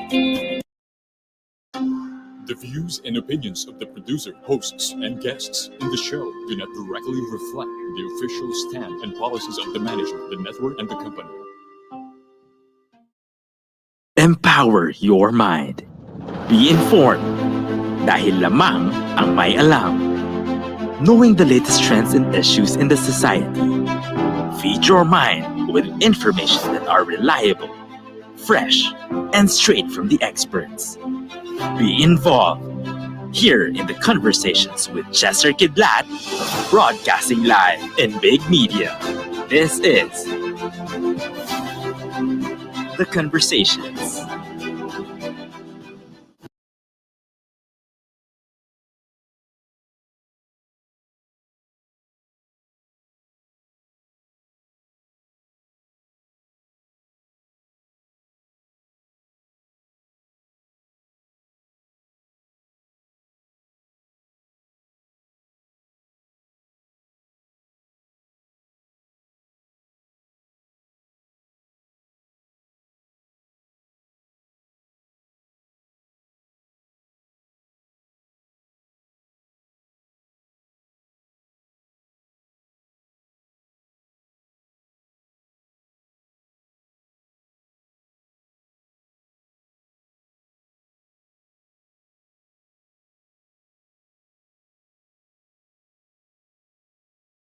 The views and opinions of the producer, hosts, and guests in the show do not directly reflect the official stand and policies of the management, the network, and the company. Empower your mind. Be informed. Dahil lamang ang may alam. Knowing the latest trends and issues in the society. Feed your mind with information that are reliable, fresh, and straight from the experts. Be involved here in the conversations with Chester Quidlat, broadcasting live in big media. This is The Conversations.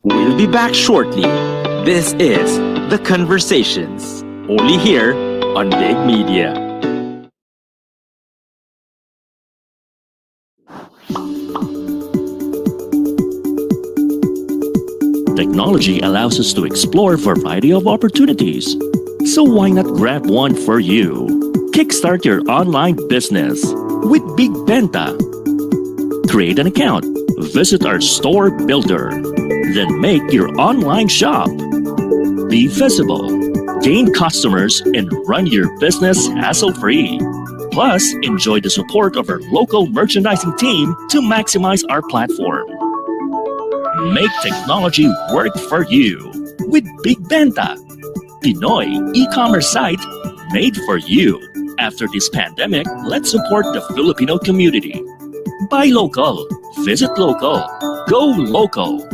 We'll be back shortly. This is The Conversations, only here on Big Media. Technology allows us to explore a variety of opportunities. So why not grab one for you? Kickstart your online business with Big Benta. Create an account, visit our store builder, then make your online shop. Be visible, gain customers, and run your business hassle-free. Plus, enjoy the support of our local merchandising team to maximize our platform. Make technology work for you with Big Benta, Pinoy e-commerce site made for you. After this pandemic, let's support the Filipino community. Buy local, visit local, go local.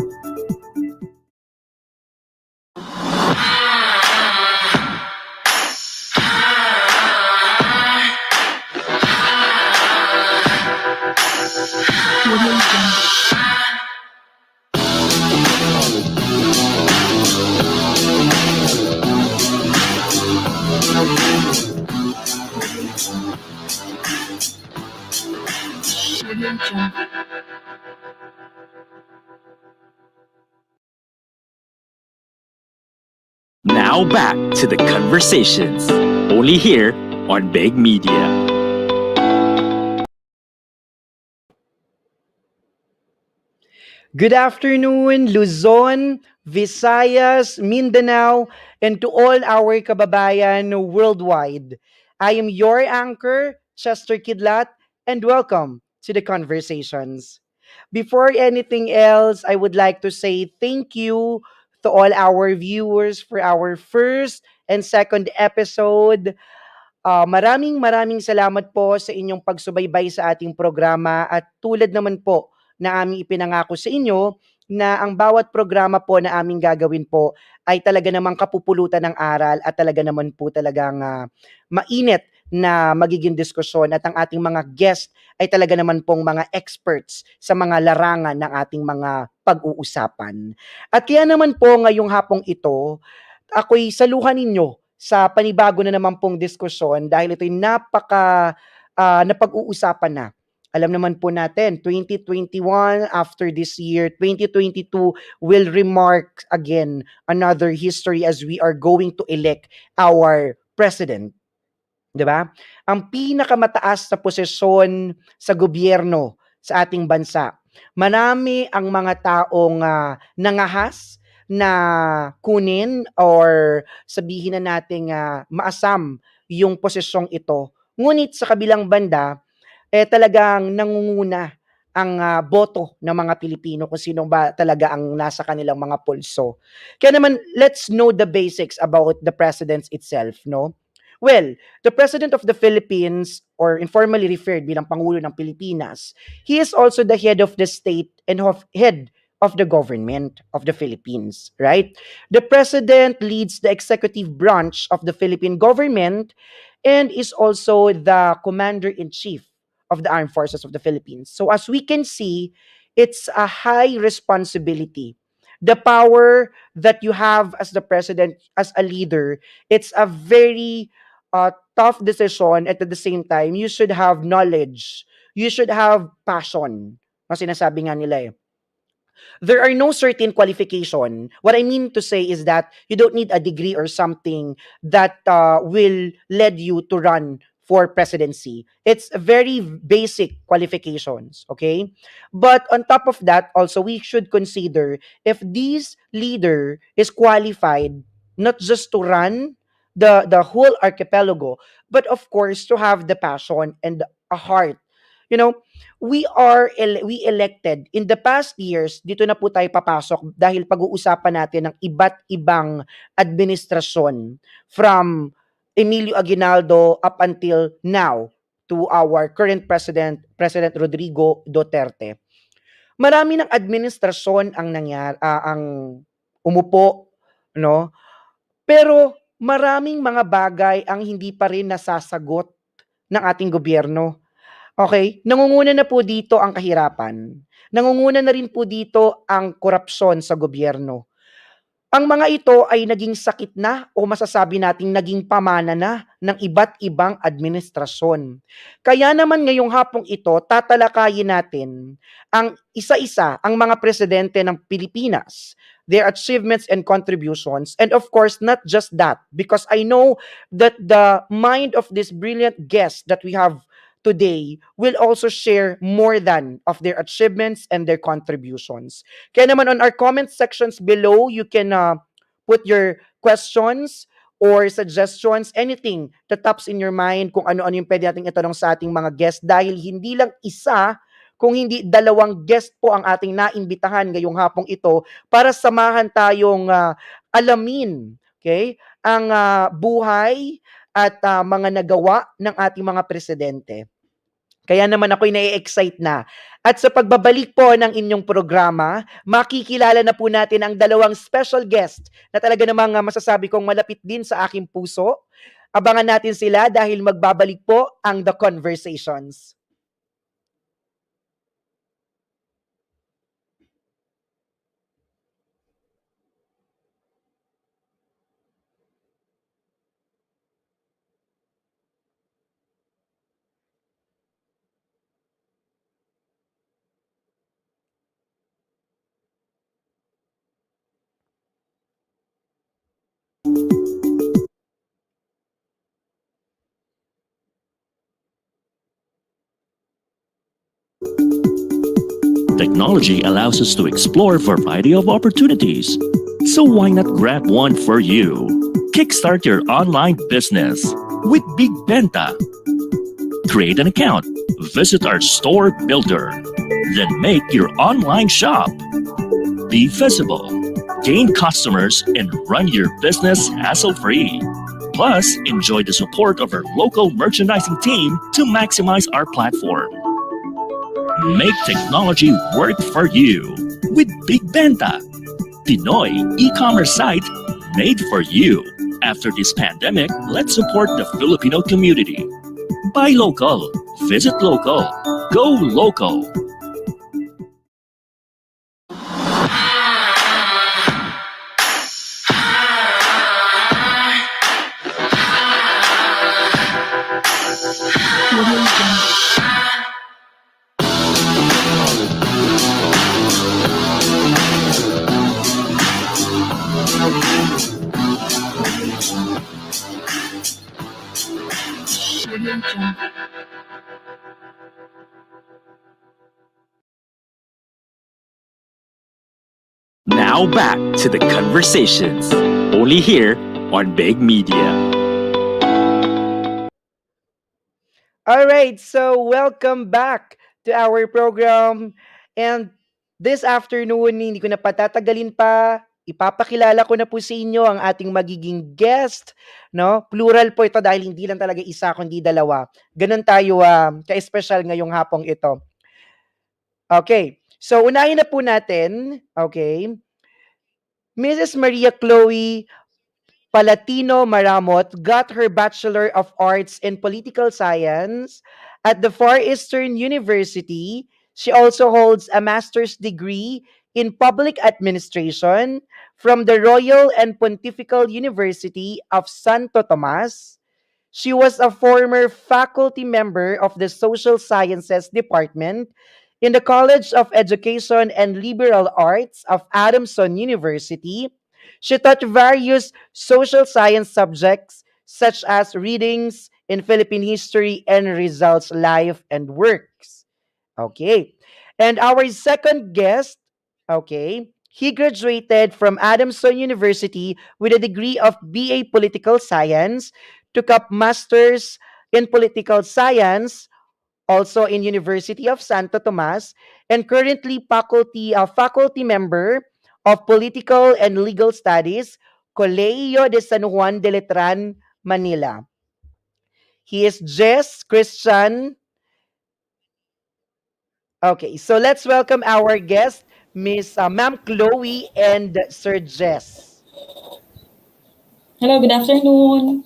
Now back to The Conversations, only here on Big Media. Good afternoon, Luzon, Visayas, Mindanao, and to all our kababayan worldwide. I am your anchor, Chester Quidlat, and welcome to The Conversations. Before anything else, I would like to say thank you to all our viewers for our first and second episode. Maraming salamat po sa inyong pagsubaybay sa ating programa at tulad naman po na aming ipinangako sa inyo na ang bawat programa po na aming gagawin po ay talaga namang kapupulutan ng aral at talaga naman po talagang mainit na magiging diskusyon at ang ating mga guest ay talaga naman pong mga experts sa mga larangan ng ating mga pag-uusapan. At kaya naman po ngayong hapong ito, ako'y saluhan ninyo sa panibago na naman pong diskusyon dahil ito'y napag-uusapan na. Alam naman po natin, 2021, after this year, 2022 will remark again another history as we are going to elect our president. 'Di ba? Ang pinakamataas na posisyon sa gobyerno sa ating bansa. Marami ang mga taong nangahas na kunin or sabihin na nating maasam yung posisyong ito. Ngunit sa kabilang banda, talagang nangunguna ang boto ng mga Pilipino kung sino ba talaga ang nasa kanilang mga pulso. Kaya naman, let's know the basics about the president itself, no? Well, the President of the Philippines, or informally referred bilang Pangulo ng Pilipinas, he is also the head of the state and head of the government of the Philippines, right? The President leads the executive branch of the Philippine government and is also the Commander-in-Chief of the Armed Forces of the Philippines. So as we can see, it's a high responsibility. The power that you have as the president, as a leader, it's a very tough decision. At the same time, you should have knowledge. You should have passion. No, sinasabi nga nila eh. There are no certain qualification. What I mean to say is that you don't need a degree or something that will lead you to run for presidency. It's very basic qualifications, okay? But on top of that, also we should consider if this leader is qualified not just to run the whole archipelago, but of course to have the passion and a heart. You know, we elected in the past years, dito na po tayo papasok dahil pag-uusapan natin ng iba't ibang administrasyon from Emilio Aguinaldo up until now to our current president, President Rodrigo Duterte. Marami ng administrasyon ang ang umupo, no? Pero maraming mga bagay ang hindi pa rin nasasagot ng ating gobyerno. Okay, nangunguna na po dito ang kahirapan. Nangunguna na rin po dito ang korupsyon sa gobyerno. Ang mga ito ay naging sakit na o masasabi nating naging pamana na ng iba't ibang administrasyon. Kaya naman ngayong hapong ito, tatalakayin natin ang isa-isa ang mga presidente ng Pilipinas, their achievements and contributions, and of course, not just that, because I know that the mind of this brilliant guest that we have today will also share more than of their achievements and their contributions. Kaya naman on our comment sections below, you can put your questions or suggestions, anything that tops in your mind, kung ano-ano yung pwede nating itanong sa ating mga guests, dahil hindi lang isa, kung hindi dalawang guest po ang ating naimbitahan ngayong hapong ito para samahan tayong alamin, okay, ang buhay at mga nagawa ng ating mga presidente. Kaya naman ako'y nai-excite na. At sa pagbabalik po ng inyong programa, makikilala na po natin ang dalawang special guest na talaga namang masasabi kong malapit din sa aking puso. Abangan natin sila dahil magbabalik po ang The Conversations. Technology allows us to explore a variety of opportunities. So why not grab one for you? Kickstart your online business with Big Benta. Create an account, visit our store builder, then make your online shop. Be visible, gain customers, and run your business hassle-free. Plus, enjoy the support of our local merchandising team to maximize our platform. Make technology work for you with Big Benta, Pinoy e-commerce site made for you. After this pandemic, let's support the Filipino community. Buy local, visit local, go local. Now back to the conversations, only here on Big Media. All right, so welcome back to our program. And this afternoon, hindi ko na patatagalin pa, ipapakilala ko na po sa inyo ang ating magiging guest, no? Plural po ito dahil hindi lang talaga isa kundi dalawa. Ganun tayo ka-special ngayong hapong ito. Okay. So unahin na po natin, okay? Mrs. Maria Chloe Palatino-Maramot got her Bachelor of Arts in Political Science at the Far Eastern University. She also holds a master's degree in Public Administration from the Royal and Pontifical University of Santo Tomas. She was a former faculty member of the Social Sciences Department in the College of Education and Liberal Arts of Adamson University. She taught various social science subjects such as readings in Philippine history and results life and works. Okay. And our second guest, okay, he graduated from Adamson University with a degree of BA Political Science, took up Masters in Political Science, also in University of Santo Tomas, and currently faculty member of Political and Legal Studies, Colegio de San Juan de Letran, Manila. He is JESS Christian. Okay, so let's welcome our guest, Miss Ma'am Chloe and Sir Jess. Hello, good afternoon.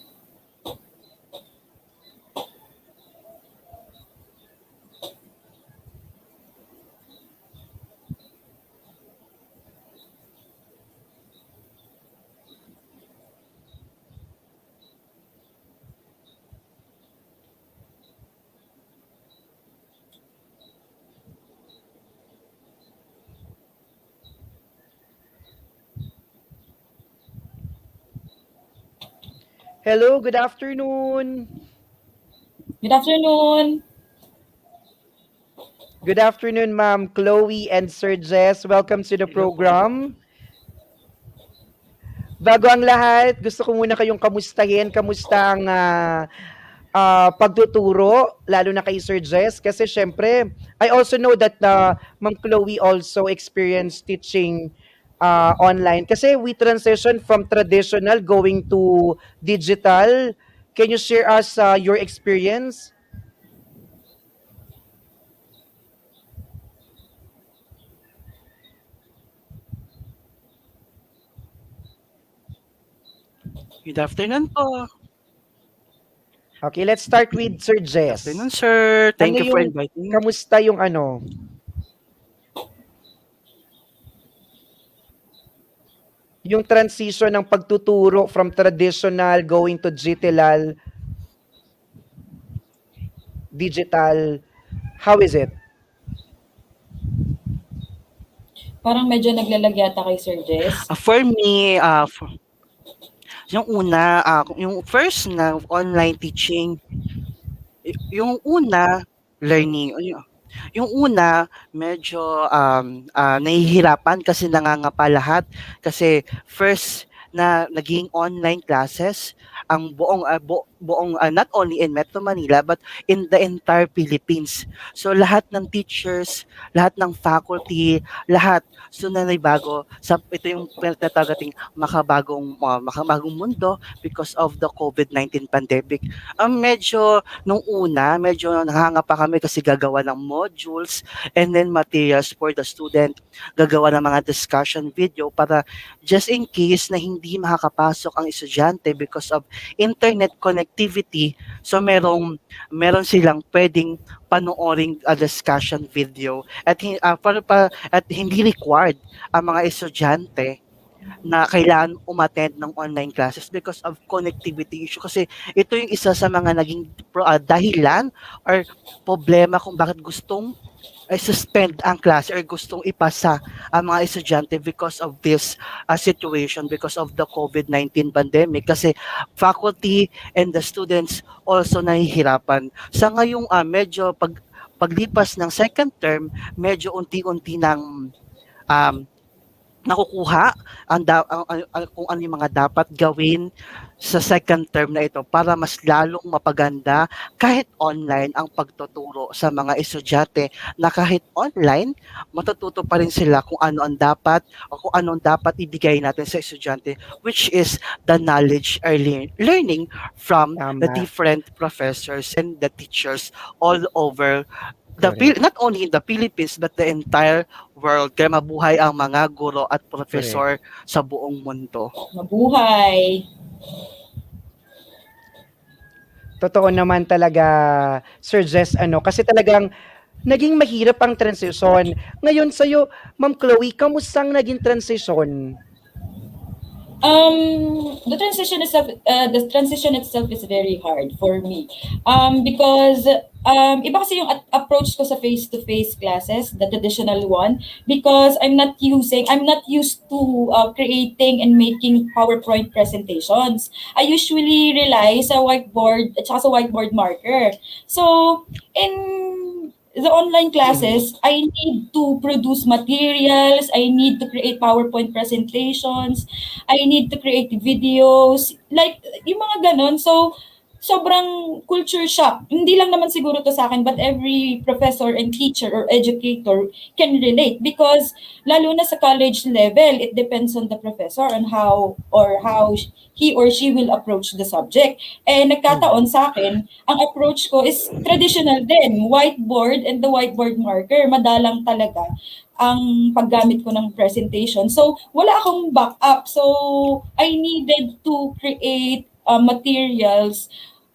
Hello, good afternoon. Good afternoon. Good afternoon, Ma'am Chloe and Sir Jess. Welcome to the program. Bago ang lahat, gusto ko muna kayong kamustahin. Kamusta ang pagtuturo, lalo na kay Sir Jess? Kasi syempre, I also know that Ma'am Chloe also experienced teaching online. Kasi we transition from traditional going to digital. Can you share us your experience? Good afternoon po. Okay, let's start with Sir Good Jess. afternoon, sir. Thank Ano you for yung- inviting me. Kamusta yung yung transition ng pagtuturo from traditional going to digital, how is it? Parang medyo naglalag yata kay Sir Jess. For me, yung una, yung first na online teaching, yung una, learning, yung una, medyo nahihirapan kasi nangangapa lahat. Kasi first na naging online classes, ang buong not only in Metro Manila but in the entire Philippines. So lahat ng teachers, lahat ng faculty, lahat so nanibago sa ito yung tinatagating makabagong mundo because of the COVID-19 pandemic. Medyo nung una, medyo nangangapa kami kasi gagawa ng modules and then materials for the student, gagawa ng mga discussion video para just in case na hindi makakapasok ang estudyante because of internet connectivity. So meron silang pwedeng panooring discussion video at at hindi required ang mga estudyante na kailangan umattend ng online classes because of connectivity issue. Kasi ito yung isa sa mga naging dahilan or problema kung bakit gustong suspend ang class or gustong ipasa ang mga estudyante because of this situation, because of the COVID-19 pandemic. Kasi faculty and the students also nahihirapan. Sa ngayong medyo paglipas ng second term, medyo unti-unti ng nakukuha kung ano yung mga dapat gawin sa second term na ito para mas lalong mapaganda kahit online ang pagtuturo sa mga estudyante, na kahit online matututo pa rin sila kung ano ang dapat o kung ano ang dapat ibigay natin sa estudyante, which is the knowledge or learning from the Tama. different professors and the teachers all over Correct. not only in the Philippines but the entire world. Kaya mabuhay ang mga guro at professor sa buong mundo. Mabuhay! Totoo naman talaga, Sir Jess, kasi talagang naging mahirap ang transition. Ngayon sa'yo, Ma'am Chloe, kamustang naging transition? The transition itself is very hard for me. Because iba kasi yung approach ko sa face-to-face classes, the traditional one, because I'm not used to creating and making PowerPoint presentations. I usually rely sa whiteboard at saka sa whiteboard marker. So, in the online classes, I need to produce materials, I need to create PowerPoint presentations, I need to create videos, like yung mga ganon. So, sobrang culture shock. Hindi lang naman siguro to sa akin, but every professor and teacher or educator can relate, because lalo na sa college level, it depends on the professor on how he or she will approach the subject. Nagkataon sa akin, ang approach ko is traditional din, whiteboard and the whiteboard marker. Madalang talaga ang paggamit ko ng presentation. So, wala akong backup. So, I needed to create materials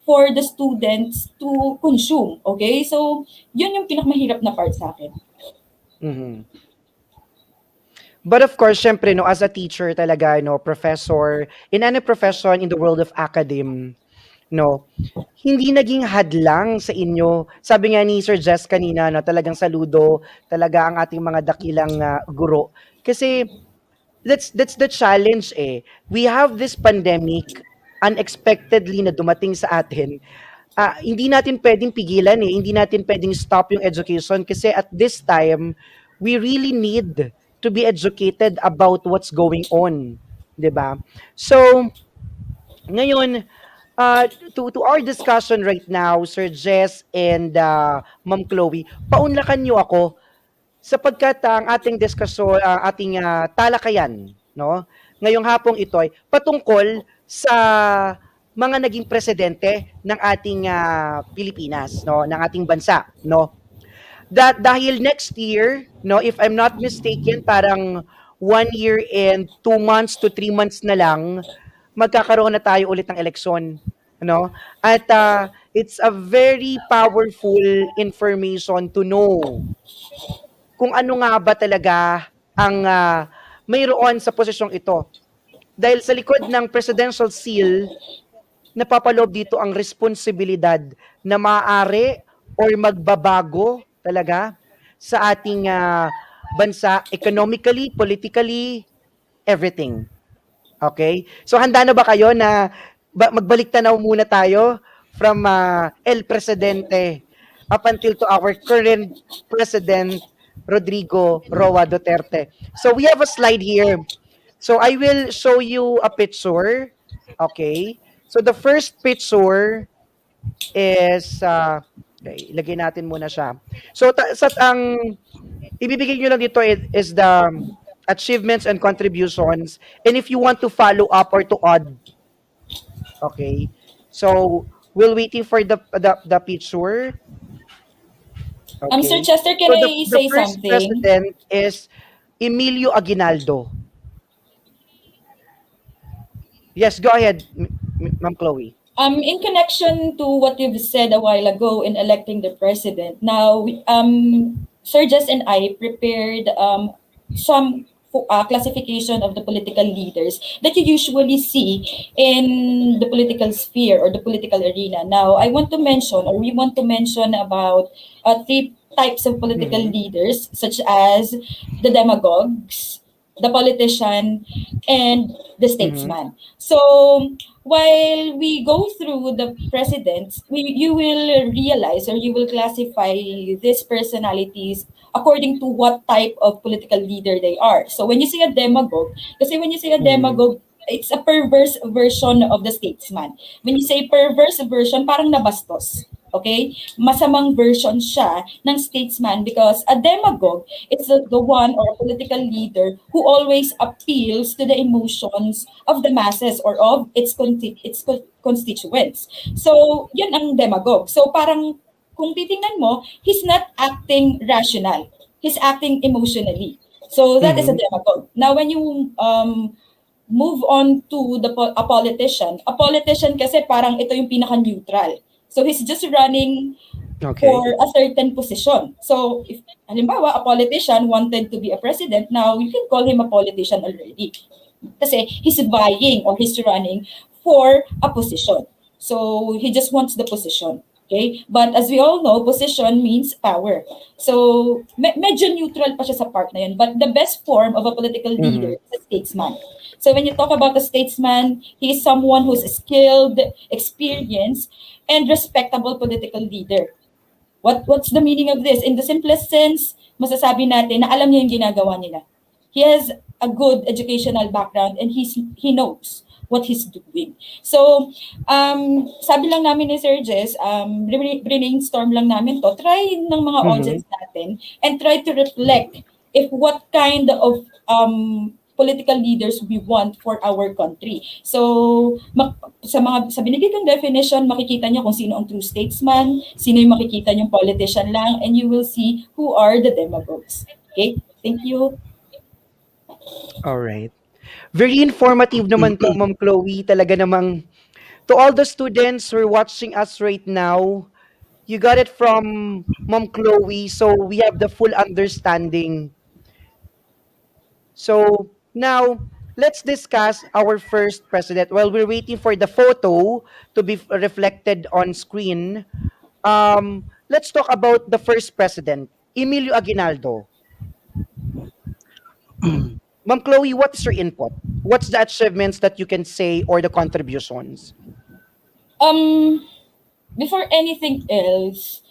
for the students to consume. Okay? So, yun yung pinakamahirap na part sa akin. Mhm. But of course, syempre, as a teacher talaga, professor, in any profession in the world of academe, hindi naging hadlang sa inyo. Sabi nga ni Sir Jess kanina, talagang saludo talaga ang ating mga dakilang guro. Kasi that's the challenge eh. We have this pandemic unexpectedly na dumating sa atin. Hindi natin pwedeng pigilan eh. Hindi natin pwedeng stop yung education kasi at this time, we really need to be educated about what's going on. 'Di ba? So, ngayon, to our discussion right now, Sir Jess and Ma'am Chloe, paunlakan niyo ako sapagkat ang ating diskusyon, ating talakayan, ngayong hapong ito ay patungkol sa mga naging presidente ng ating Pilipinas, ng ating bansa, dahil next year, if I'm not mistaken, parang 1 year and 2 months to 3 months na lang, magkakaroon na tayo ulit ng eleksyon. At it's a very powerful information to know kung ano nga ba talaga ang mayroon sa posisyong ito. Dahil sa likod ng presidential seal, napapaloob dito ang responsibilidad na maaari or magbabago talaga sa ating bansa, economically, politically, everything. Okay? So handa na ba kayo na magbalik tanaw muna tayo from El Presidente up until to our current President, Rodrigo Roa Duterte. So we have a slide here. So I will show you a picture. Okay? So the first picture is okay, ilagay natin muna siya. So ang ibibigay nyo lang dito is the achievements and contributions, and if you want to follow up or to add. Okay? So we're waiting for the picture. Okay. Sir Chester, can I say the first something? president is Emilio Aguinaldo. Yes, go ahead, Ma'am Chloe. In connection to what you've said a while ago in electing the president, now, Sir Jess and I prepared some classification of the political leaders that you usually see in the political sphere or the political arena. Now, we want to mention about 3 types of political leaders, such as the demagogues, the politician, and the statesman. So while we go through the presidents, you will realize or you will classify these personalities according to what type of political leader they are. So when you say a demagogue, kasi when you say a demagogue, it's a perverse version of the statesman. When you say perverse version, parang nabastos. Okay? Masamang version siya ng statesman because a demagogue is the one or a political leader who always appeals to the emotions of the masses or of its constituents. So, yun ang demagogue. So, parang kung titingnan mo, he's not acting rational. He's acting emotionally. So, that is a demagogue. Now, when you move on to a politician kasi parang ito yung pinaka-neutral. So he's just running for a certain position. So if halimbawa a politician wanted to be a president, now you can call him a politician already. Kasi he's vying or he's running for a position. So he just wants the position. Okay? But as we all know, position means power. So medyo neutral pa siya sa part na yun. But the best form of a political leader is a statesman. So when you talk about a statesman, he is someone who's skilled, experienced, and respectable political leader. What's the meaning of this? In the simplest sense, masasabi natin na alam niya yung ginagawa nila. He has a good educational background and he knows what he's doing. So, sabi lang namin ni Sir Jess, brainstorm lang namin to, try ng mga audience natin and try to reflect if what kind of political leaders we want for our country. So, sa binigay kong definition, makikita niyo kung sino ang true statesman, sino yung makikita niyong politician lang, and you will see who are the demagogues. Okay? Thank you. Alright. Very informative naman to, Ma'am Chloe. Talaga namang, to all the students who are watching us right now, you got it from Ma'am Chloe, so we have the full understanding. So, now, let's discuss our first president. While we're waiting for the photo to be reflected on screen, let's talk about the first president, Emilio Aguinaldo. Ma'am Chloe, what is your input? What's the achievements that you can say or the contributions? Before anything else,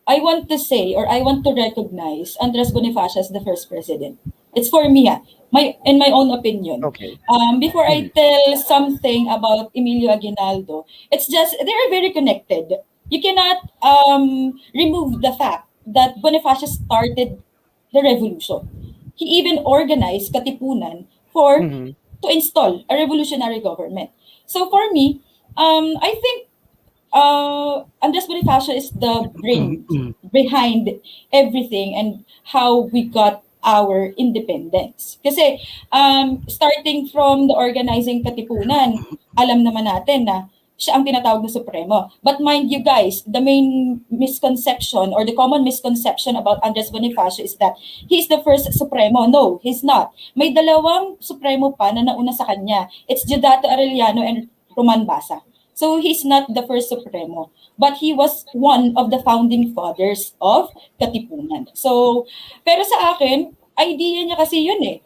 I want to say or I want to recognize Andres Bonifacio as the first president. It's for me, in my own opinion. Okay. Before I tell something about Emilio Aguinaldo, it's just they are very connected. You cannot remove the fact that Bonifacio started the revolution. He even organized Katipunan to install a revolutionary government. So for me, I think Andres Bonifacio is the brain behind everything and how we got our independence. Kasi starting from the organizing Katipunan, alam naman natin na siya ang tinatawag na Supremo. But mind you guys, the main misconception or the common misconception about Andres Bonifacio is that he's the first Supremo. No, he's not. May dalawang Supremo pa na nauna sa kanya. It's Diodato Arellano and Roman Basa. So he's not the first Supremo, but he was one of the founding fathers of Katipunan. So, pero sa akin, idea niya kasi yun eh.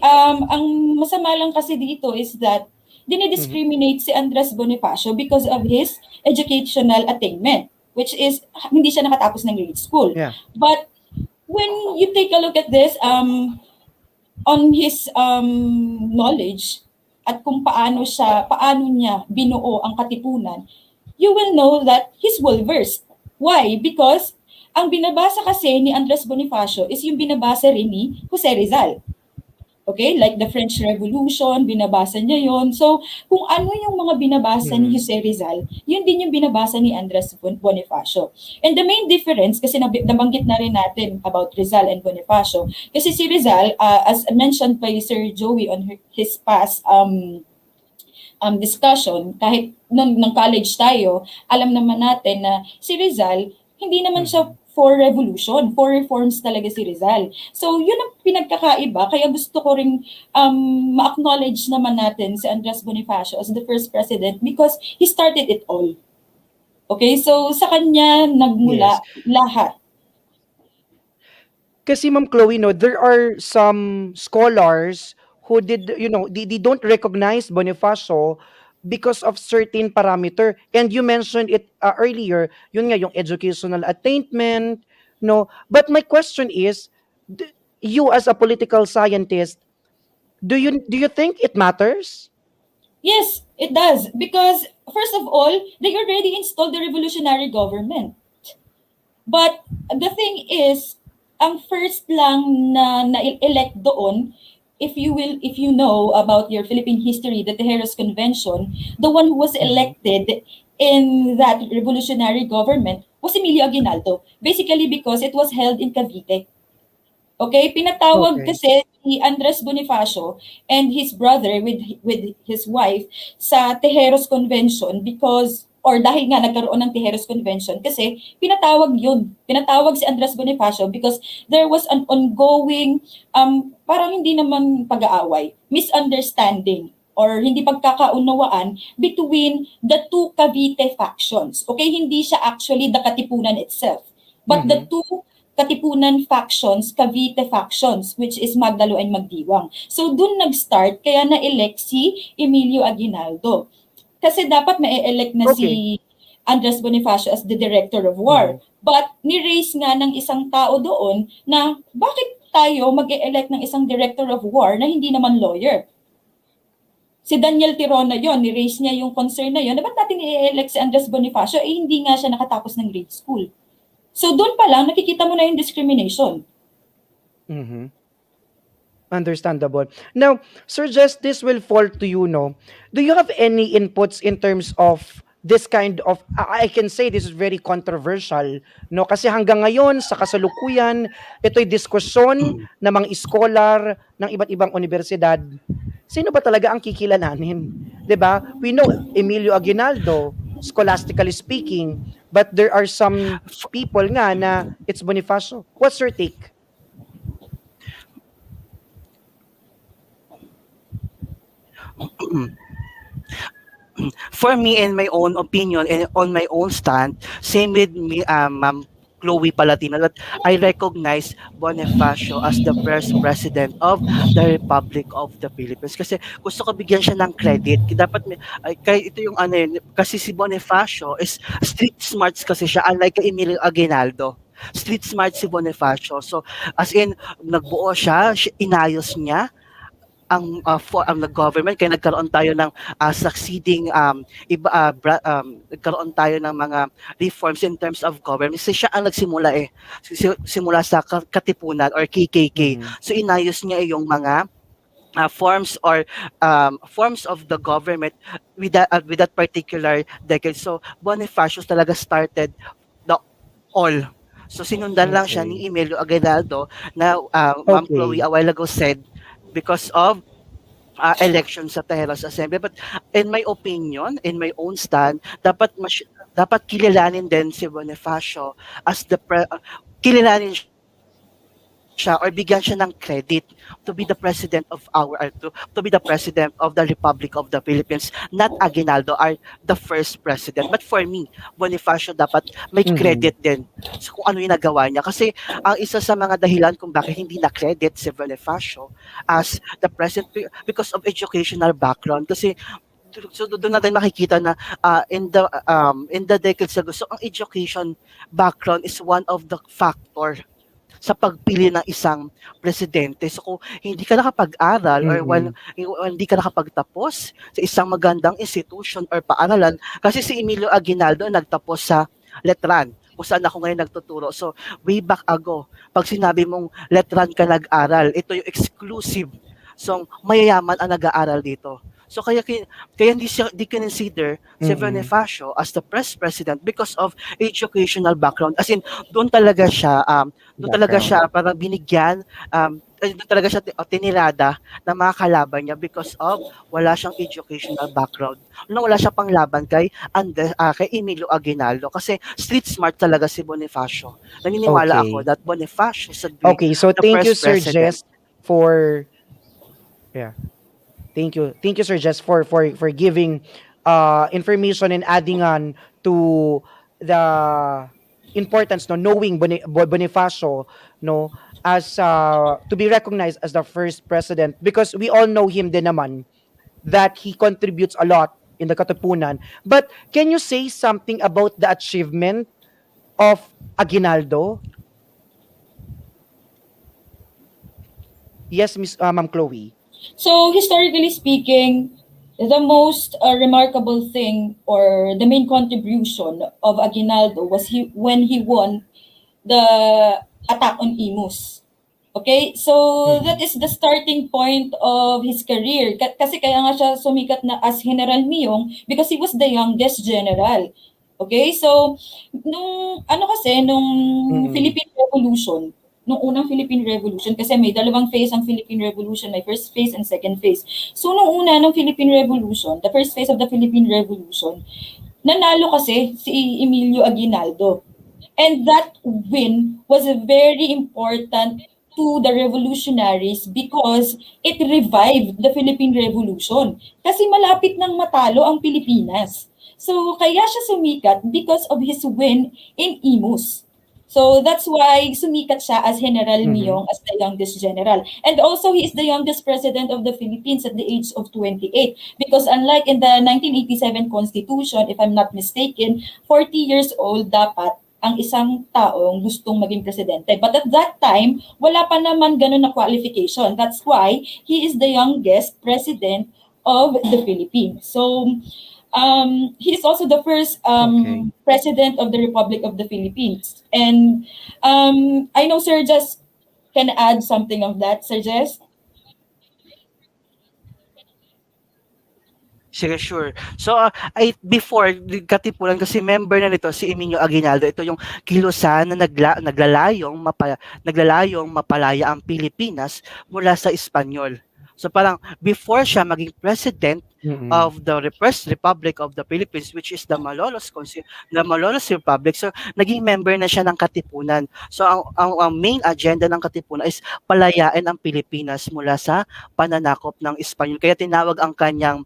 Ang masama lang kasi dito is that dinidiscriminate si Andres Bonifacio because of his educational attainment, which is hindi siya nakatapos ng grade school. Yeah. But when you take a look at this, on his knowledge at kung paano niya binuo ang Katipunan, you will know that he's well-versed. Why? Because ang binabasa kasi ni Andres Bonifacio is yung binabasa rin ni Jose Rizal. Okay? Like the French Revolution, binabasa niya yon. So, kung ano yung mga binabasa ni Jose Rizal, yun din yung binabasa ni Andres Bonifacio. And the main difference, kasi nabanggit na rin natin about Rizal and Bonifacio, kasi si Rizal, as mentioned by Sir Joey on his past discussion, kahit nung college tayo, alam naman natin na si Rizal, hindi naman siya for revolution, for reforms talaga si Rizal. So, yun ang pinagkakaiba. Kaya gusto ko ring ma-acknowledge naman natin si Andres Bonifacio as the first president because he started it all. Okay? So, sa kanya nagmula lahat. Kasi Ma'am Chloe, no, there are some scholars who did, they don't recognize Bonifacio because of certain parameter. And you mentioned it earlier, yun nga, yung educational attainment, no. But my question is, you as a political scientist, do you think it matters? Yes, it does. Because, first of all, they already installed the revolutionary government. But the thing is, ang first lang na elect doon, if you know about your Philippine history, the Tejeros Convention, the one who was Mhm. elected in that revolutionary government was Emilio Aguinaldo. Basically because it was held in Cavite. Okay, pinatawag Okay. kasi si Andres Bonifacio and his brother with his wife sa Tejeros Convention because or dahil nga nagkaroon ng Tejeros Convention kasi pinatawag si Andres Bonifacio because there was an ongoing parang hindi naman pag-aaway, misunderstanding or hindi pagkakaunawaan between the two Cavite factions. Okay, hindi siya actually the Katipunan itself, but the Mhm. two Katipunan factions, Cavite factions, which is Magdalo and Magdiwang. So dun nag-start, kaya na-elect si Emilio Aguinaldo. Kasi dapat ma-elect na Okay. si Andres Bonifacio as the Director of Mhm. War. But ni-raise nga ng isang tao doon na bakit tayo mag-elect ng isang Director of War na hindi naman lawyer? Si Daniel Tirona yon, ni-raise niya yung concern na yon, na ba't natin i-elect si Andres Bonifacio? Eh hindi nga siya nakatapos ng grade school. So doon pa lang, nakikita mo na yung discrimination. Mhm. Understandable. Now, Sir Jess, this will fall to you, no? Do you have any inputs in terms of this kind of, I can say this is very controversial, no? Kasi hanggang ngayon, sa kasalukuyan, ito'y diskusyon ng mga scholar ng iba't ibang universidad. Sino ba talaga ang kikilalanin? 'Di ba? We know Emilio Aguinaldo, scholastically speaking, but there are some people nga na it's Bonifacio. What's your take? For me, in my own opinion and on my own stand, same with me, Ma'am Chloe Palatino, that I recognize Bonifacio as the first president of the Republic of the Philippines. Kasi gusto ko bigyan siya ng credit. Dapat kaya ito yung ano yun, kasi si Bonifacio is street smarts kasi siya, unlike kay Emilio Aguinaldo. Street smart si Bonifacio. So, as in, nagbuo siya inayos niya ang government kaya nagkaroon tayo ng succeeding nagkaroon tayo ng mga reforms in terms of government kasi siya ang nagsimula simula sa Katipunan or KKK. Mhm. So inayos niya yung mga forms of the government with that particular decade. So Bonifacio talaga started the all. So sinundan lang siya Okay. ni Emilio Aguinaldo na Ma'am Chloe Okay. a while ago said because of election sa Tejeros Assembly. But in my opinion, in my own stand, dapat kilalanin din si Bonifacio as kilalanin siya or bigyan siya ng credit to be the president of to be the president of the Republic of the Philippines, not Aguinaldo are the first president. But for me, Bonifacio dapat may Mhm. credit din sa kung ano yung nagawa niya. Kasi ang isa sa mga dahilan kung bakit hindi na-credit si Bonifacio as the president because of educational background. Kasi so doon natin makikita na in the decades ago, so ang education background is one of the factor sa pagpili ng isang presidente. So kung hindi ka nakapag-aral or Mhm. hindi ka nakapagtapos sa isang magandang institution or paaralan, kasi si Emilio Aguinaldo nagtapos sa Letran, kung saan ako ngayon nagtuturo. So way back ago, pag sinabi mong Letran ka nag-aral, ito yung exclusive. So mayayaman ang nag-aaral dito. So kaya hindi consider si Mhm. Bonifacio as the president because of educational background. As in doon talaga siya Background. parang binigyan doon talaga siya tinirada ng mga kalaban niya because of wala siyang educational background. Wala siya pang laban kay Emilio Aguinaldo kasi street smart talaga si Bonifacio. Naniniwala ako Okay. that Bonifacio should be Okay, so the thank you, first Sir president. Jess, for yeah. Thank you. Thank you, Sir Jess, for giving information and adding on to the importance, no, knowing Bonifacio, no. as to be recognized as the first president, because we all know him din naman that he contributes a lot in the Katipunan. But can you say something about the achievement of Aguinaldo? Yes, Miss Ma'am Chloe. So historically speaking, the most remarkable thing or the main contribution of Aguinaldo was when he won the attack on Imus. Okay? So that is the starting point of his career. Kasi kaya nga siya sumikat na as General Miyong because he was the youngest general. Okay? So nung Philippine Revolution, nung unang Philippine Revolution, kasi may dalawang phase ang Philippine Revolution, may first phase and second phase. So nung una ng Philippine Revolution, the first phase of the Philippine Revolution, nanalo kasi si Emilio Aguinaldo. And that win was very important to the revolutionaries because it revived the Philippine Revolution. Kasi malapit nang matalo ang Pilipinas. So kaya siya sumikat because of his win in Imus. So that's why sumikat siya as General Miyong, as the youngest general. And also, he is the youngest president of the Philippines at the age of 28. Because unlike in the 1987 Constitution, if I'm not mistaken, 40 years old dapat ang isang taong gustong maging presidente. But at that time, wala pa naman ganun na qualification. That's why he is the youngest president of the Philippines. So, he is also the first president of the Republic of the Philippines. And I know Sir Jess can add something of that. Sir Jess? Sige, sure. So, before, Katipunan, kasi member na nito si Emilio Aguinaldo. Ito yung kilusan na naglalayong mapalaya ang Pilipinas mula sa Espanyol. So parang before siya maging president of the First Republic of the Philippines, which is the Malolos Republic, so naging member na siya ng Katipunan. So ang main agenda ng Katipunan is palayain ang Pilipinas mula sa pananakop ng Espanyol. Kaya tinawag ang kanyang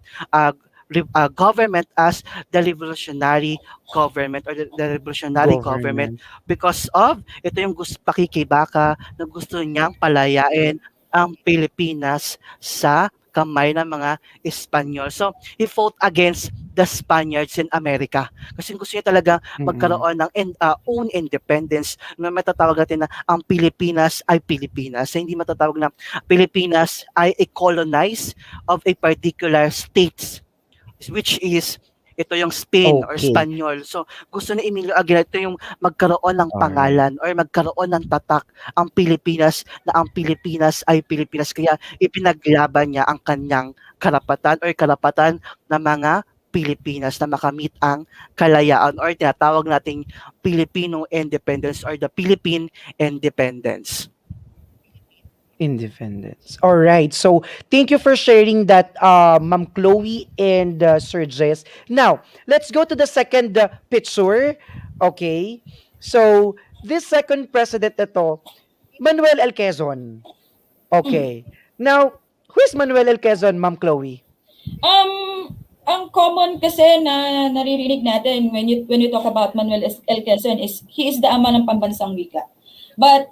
government as the revolutionary government or the revolutionary government because of ito yung pakikibaka na gusto niyang palayain ang Pilipinas sa kamay ng mga Espanyol. So, he fought against the Spaniards in America. Kasi gusto niya talaga magkaroon ng own independence na matatawag natin na ang Pilipinas ay Pilipinas. Hindi matatawag na Pilipinas ay a colonized of a particular states, which is ito yung Spain or Spanyol. So, gusto ni Emilio Aguinaldo ito yung magkaroon ng pangalan or magkaroon ng tatak ang Pilipinas na ang Pilipinas ay Pilipinas. Kaya ipinaglaban niya ang kanyang karapatan or karapatan ng mga Pilipinas na makamit ang kalayaan or tinatawag nating Filipino independence or the Philippine independence. Independence. All right. So, thank you for sharing that, Ma'am Chloe and Sir Jess. Now, let's go to the second picture. Okay. So, this second president ito, Manuel L. Quezon. Okay. Now, who is Manuel L. Quezon, Ma'am Chloe? Ang common kasi na naririnig natin when you talk about Manuel L. Quezon is he is the ama ng pambansang wika. But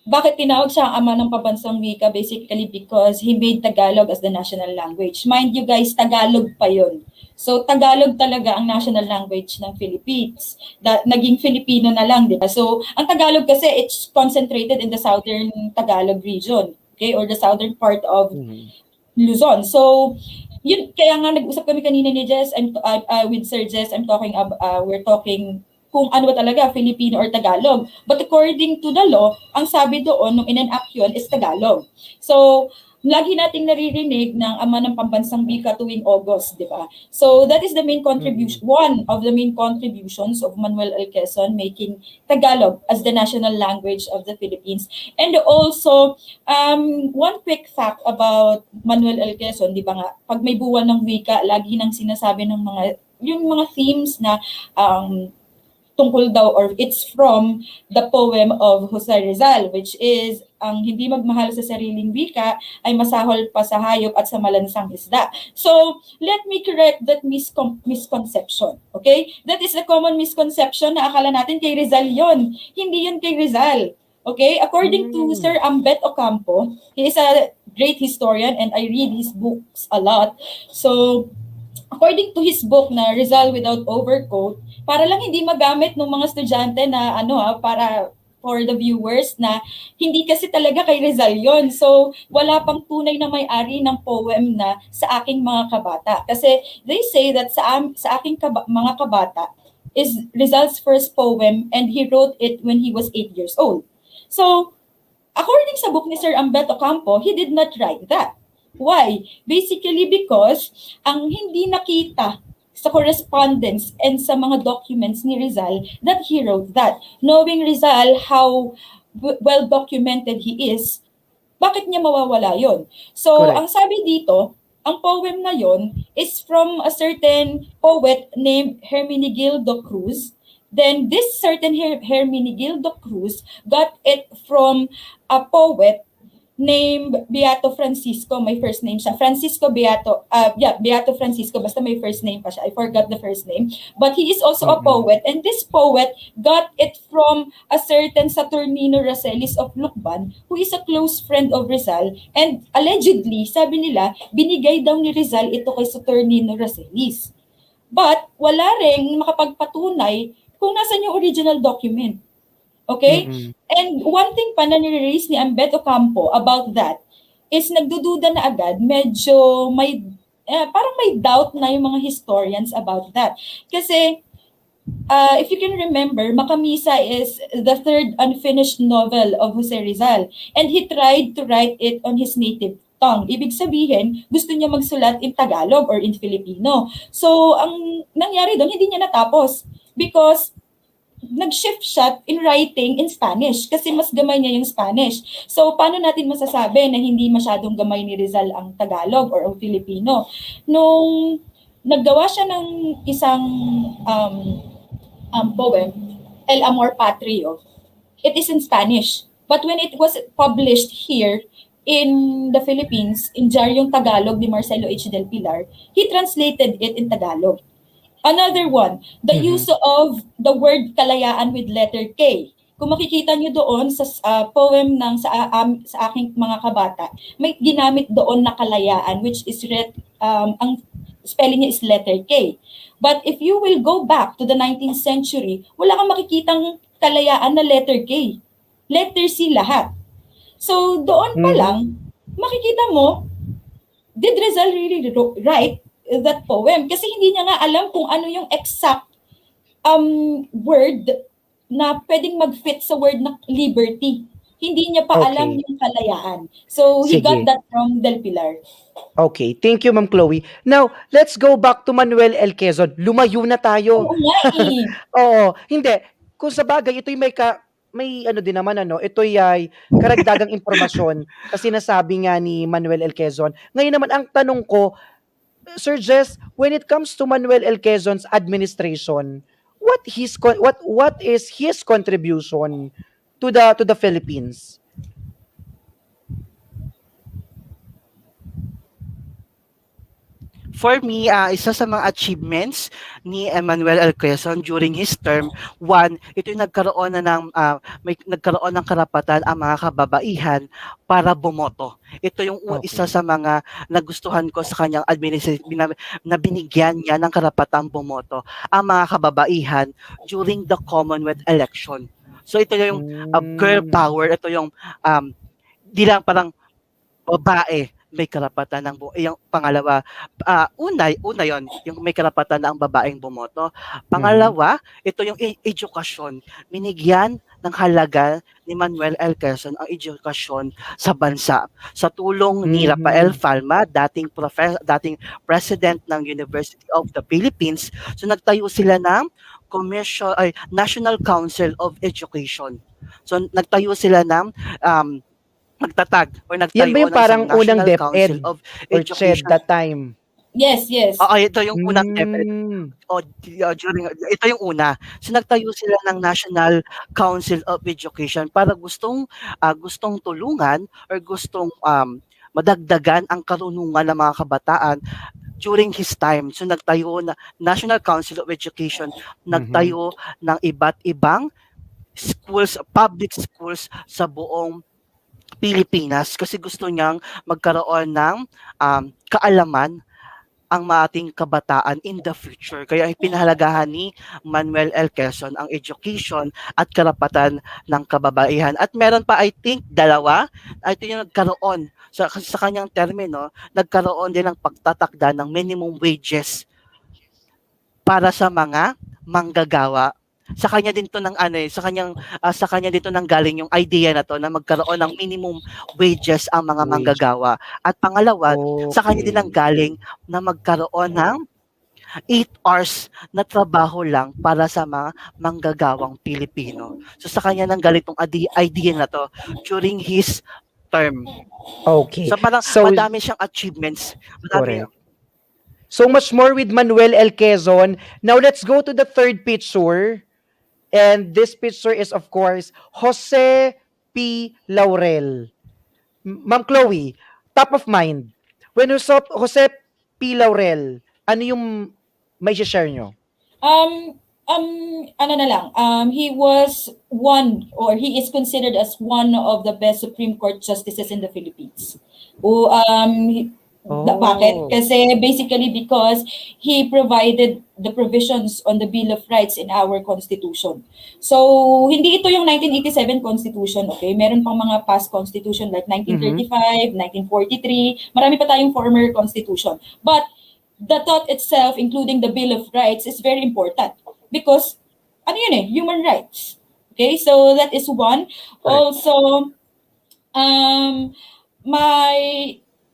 bakit tinawag siya ang ama ng pambansang wika? Basically because he made Tagalog as the national language. Mind you guys, Tagalog pa yun. So Tagalog talaga ang national language ng Philippines. Naging Filipino na lang, di ba? So ang Tagalog kasi it's concentrated in the southern Tagalog region, okay, or the southern part of Luzon. So yun, kaya nga nag-usap kami kanina ni Jess, with Sir Jess, we're talking kung ano ba talaga, Filipino or Tagalog. But according to the law, ang sabi doon nung in-enact yun is Tagalog. So, lagi nating naririnig ng ama ng pambansang wika tuwing August, di ba? So, that is the main contribution, one of the main contributions of Manuel L. Quezon, making Tagalog as the national language of the Philippines. And also, one quick fact about Manuel L. Quezon, di ba nga, pag may buwan ng wika, lagi nang sinasabi ng yung mga themes na tungkol daw or it's from the poem of Jose Rizal, which is ang hindi magmahal sa sariling wika ay masahol pa sa hayop at sa malansang isda. So, let me correct that misconception. Okay? That is a common misconception na akala natin kay Rizal yon. Hindi yun kay Rizal. Okay? According to Sir Ambet Ocampo, he is a great historian and I read his books a lot. So, according to his book na Rizal Without Overcoat, para lang hindi magamit ng mga estudyante na para for the viewers na hindi kasi talaga kay Rizal yon. So, wala pang tunay na may-ari ng poem na sa aking mga kabata. Kasi they say that sa aking mga kabata is Rizal's first poem and he wrote it when he was 8 years old. So, according sa book ni Sir Ambet Ocampo, he did not write that. Why? Basically because ang hindi nakita sa correspondence and sa mga documents ni Rizal that he wrote that. Knowing Rizal how well documented he is, bakit niya mawawala yon? So, Correct. ang sabi dito, ang poem na yon is from a certain poet named Hermenegildo Cruz. Then this certain Hermenegildo Cruz got it from a poet named Beato Francisco. My first name siya. Francisco Beato. Beato Francisco. Basta may first name pa siya. I forgot the first name. But he is also a poet. And this poet got it from a certain Saturnino Racelis of Lucban, who is a close friend of Rizal. And allegedly, sabi nila, binigay daw ni Rizal ito kay Saturnino Racelis. But wala ring makapagpatunay kung nasan yung original document. Okay? And one thing pa na nire-raise ni Ambet Ocampo about that is nagdududa na agad, medyo may, parang may doubt na yung mga historians about that. Kasi, if you can remember, Makamisa is the third unfinished novel of Jose Rizal. And he tried to write it on his native tongue. Ibig sabihin, gusto niya magsulat in Tagalog or in Filipino. So, ang nangyari doon, hindi niya natapos. Because, nag-shift siya in writing in Spanish kasi mas gamay niya yung Spanish. So, paano natin masasabi na hindi masyadong gamay ni Rizal ang Tagalog or ang Filipino? Nung naggawa siya ng isang poem, El Amor Patrio, it is in Spanish. But when it was published here in the Philippines, in Diaryong Tagalog ni Marcelo H. Del Pilar, he translated it in Tagalog. Another one, the use of the word kalayaan with letter K. Kung makikita nyo doon sa poem ng sa aking mga kabata, may ginamit doon na kalayaan which is ang spelling niya is letter K. But if you will go back to the 19th century, wala kang makikitang kalayaan na letter K. Letter C lahat. So doon pa lang, makikita mo, did Rizal really write that poem? Kasi hindi niya nga alam kung ano yung exact word na pwedeng mag-fit sa word na liberty. Hindi niya pa alam yung kalayaan. So, he got that from Del Pilar. Okay. Thank you, Ma'am Chloe. Now, let's go back to Manuel L. Quezon. Lumayo na tayo. Oo nga eh. Oo. Hindi. Kung sa bagay, ito'y may ano din naman, ito'y ay karagdagang impormasyon kasi nasabi nga ni Manuel L. Quezon. Ngayon naman, ang tanong ko, Sir Jess, when it comes to Manuel L. Quezon's administration, what is his contribution to the Philippines? For me, isa sa mga achievements ni Emmanuel L. Quezon during his term, one, ito yung nagkaroon ng karapatan ang mga kababaihan para bumoto. Ito yung isa sa mga nagustuhan ko sa kanyang administration na binigyan niya ng karapatang bumoto ang mga kababaihan during the Commonwealth election. So ito yung girl power, ito yung di lang parang babae may karapatan ng yung pangalawa, una yon yung may karapatan na ang babaeng bumoto. Pangalawa, ito yung edukasyon. Binigyan ng halaga ni Manuel L. Quezon ang edukasyon sa bansa. Sa tulong ni Rafael Falma, dating president ng University of the Philippines, so nagtayo sila ng National Council of Education. So nagtayo sila ng nagtayo Yan ba yung parang ng unang National Council DepEd of or Education. CHED that time? Yes, yes. Oo, ito yung unang definite. Hmm. During ito yung una. So nagtayo sila ng National Council of Education para gustong tulungan or gustong, madagdagan ang karunungan ng mga kabataan during his time. So nagtayo na National Council of Education, Mhm. nagtayo ng iba't ibang schools, public schools sa buong Pilipinas kasi gusto niyang magkaroon ng, kaalaman ang ating kabataan in the future. Kaya pinahalagahan ni Manuel L. Quezon ang education at karapatan ng kababaihan. At meron pa, I think, dalawa. Ito yung nagkaroon sa kanyang termino, nagkaroon din ng pagtatakda ng minimum wages para sa mga manggagawa. Sa kanya din to ng sa kanya dito nang galing yung idea na to na magkaroon ng minimum wages ang mga Wage. manggagawa. At pangalawa, sa kanya din nang Okay. galing na magkaroon ng 8 hours na trabaho lang para sa mga manggagawang Pilipino. So sa kanya nang galing tong idea na to during his term. Okay. So parang So, madami siyang achievements. Madami. correct. So much more with Manuel L. Quezon. Now let's go to the third picture. And this picture is of course Jose P. Laurel. Ma'am Chloe, top of mind. When you saw Jose P. Laurel, ano yung may share nyo? Ano na lang, he was one, or he is considered as one of the best Supreme Court justices in the Philippines. Bakit? Kasi basically because he provided the provisions on the Bill of Rights in our Constitution. So, hindi ito yung 1987 Constitution, okay? Meron pang mga past Constitution like 1935, 1943, marami pa tayong former Constitution. But the thought itself, including the Bill of Rights, is very important because, human rights. Okay, so that is one. Also,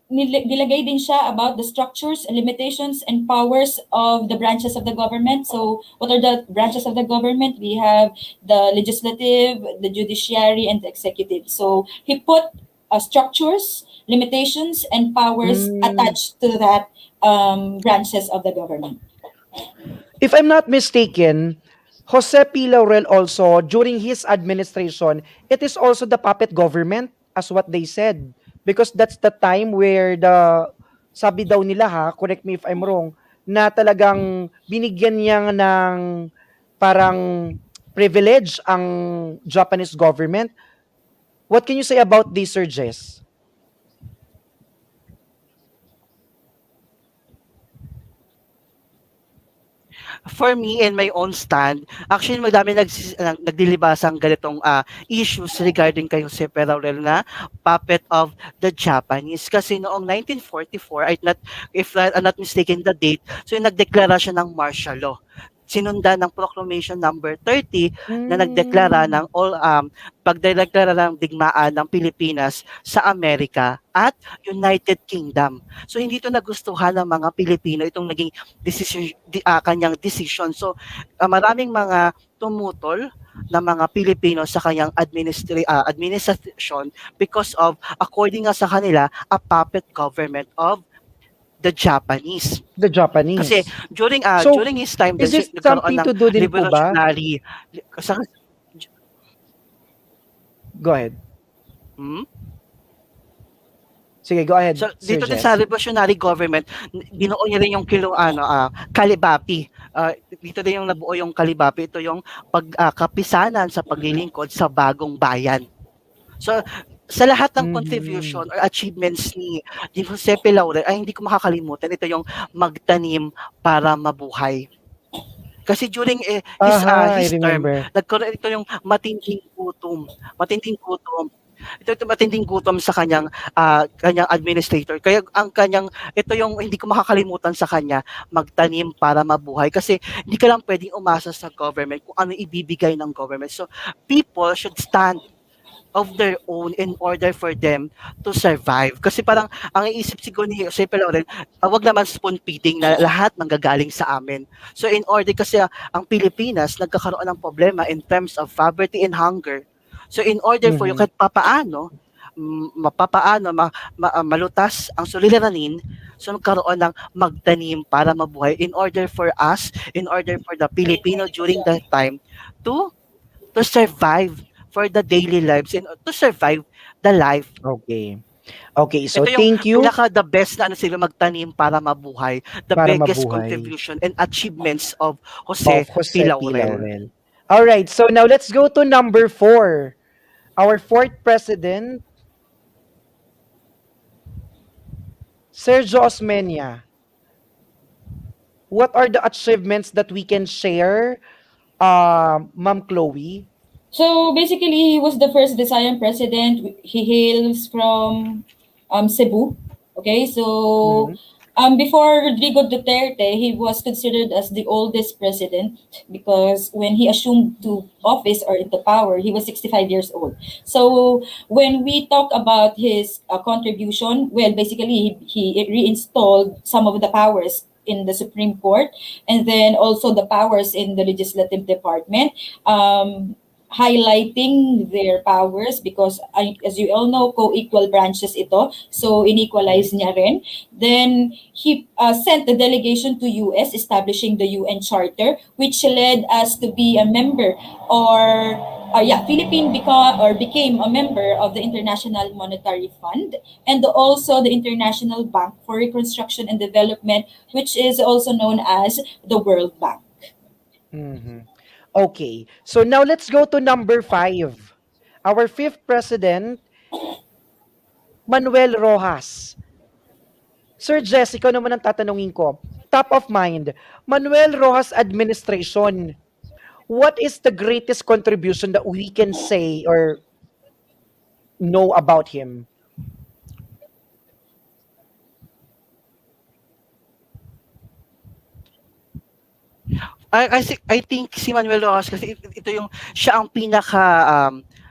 nilagay din siya about the structures, limitations, and powers of the branches of the government. So, what are the branches of the government? We have the legislative, the judiciary, and the executive. So, he put structures, limitations, and powers attached to that branches of the government. If I'm not mistaken, Jose P. Laurel also, during his administration, it is also the puppet government, as what they said. Because that's the time where sabi daw nila correct me if I'm wrong, na talagang binigyan niya ng parang privilege ang Japanese government. What can you say about this, Sir Jess? For me, in my own stand, actually madami nagdilibasang ganitong issues regarding kay Jose P. Laurel na puppet of the Japanese. Kasi noong 1944, if I'm not mistaken the date, so yung nagdeklara siya ng martial law. Sinundan ng Proclamation number 30 na nagdeklara ng pagdeklara ng digmaan ng Pilipinas sa Amerika at United Kingdom. So hindi ito nagustuhan ng mga Pilipino itong naging kanyang decision. So maraming mga tumutol na mga Pilipino sa kanyang administration because of, according nga sa kanila, a puppet government of the Japanese. The Japanese. Kasi during his time, is this something to do din po ba? Go ahead. Sige, go ahead. So, dito din sa revolutionary government, binuo niya rin yung kalibapi. Dito din yung nabuo yung kalibapi. Ito yung kapisanan sa paglilingkod sa bagong bayan. So, sa lahat ng contribution or achievements ni Jose P. Laurel, ay hindi ko makakalimutan, ito yung magtanim para mabuhay. Kasi during his term, nagkaroon ito yung matinding gutom. Ito matinding gutom sa kanyang administrator. Kaya ito yung hindi ko makakalimutan sa kanya, magtanim para mabuhay. Kasi hindi ka lang pwedeng umasa sa government kung ano ibibigay ng government. So, people should stand of their own in order for them to survive. Kasi parang ang iisip siguro ni Jose P. Laurel, wag naman spoon feeding na lahat manggagaling sa amin. So in order kasi ang Pilipinas nagkakaroon ng problema in terms of poverty and hunger. So in order for you kahit papaano mapapaano malutas ang suliranin, so nagkaroon ng magtanim para mabuhay in order for the Filipino during that time to survive for the daily lives and to survive the life. Okay. Okay, so Ito yung thank you the best na ano sila magtanim para mabuhay. The para biggest mabuhay contribution and achievements of of Jose P. Jose P. Laurel. Laurel. All right, so now let's go to number 4. Our fourth president, Sergio Osmeña. What are the achievements that we can share, Ma'am Chloe? So basically, he was the first Visayan president. He hails from Cebu. Okay, so before Rodrigo Duterte, he was considered as the oldest president because when he assumed to office or into power, he was 65 years old. So when we talk about his contribution, well, basically he reinstalled some of the powers in the Supreme Court and then also the powers in the legislative department. Highlighting their powers because as you all know, co-equal branches ito. So inequalize niya rin. Then he sent the delegation to US establishing the UN Charter, which led us to be a member Philippine became a member of the International Monetary Fund and also the International Bank for Reconstruction and Development, which is also known as the World Bank. Okay, so now let's go to number 5. Our fifth president, Manuel Rojas. Sir Jess, ikaw naman ang tatanungin ko. Top of mind, Manuel Rojas administration. What is the greatest contribution that we can say or know about him? I think si Manuel Rojas kasi ito yung siya ang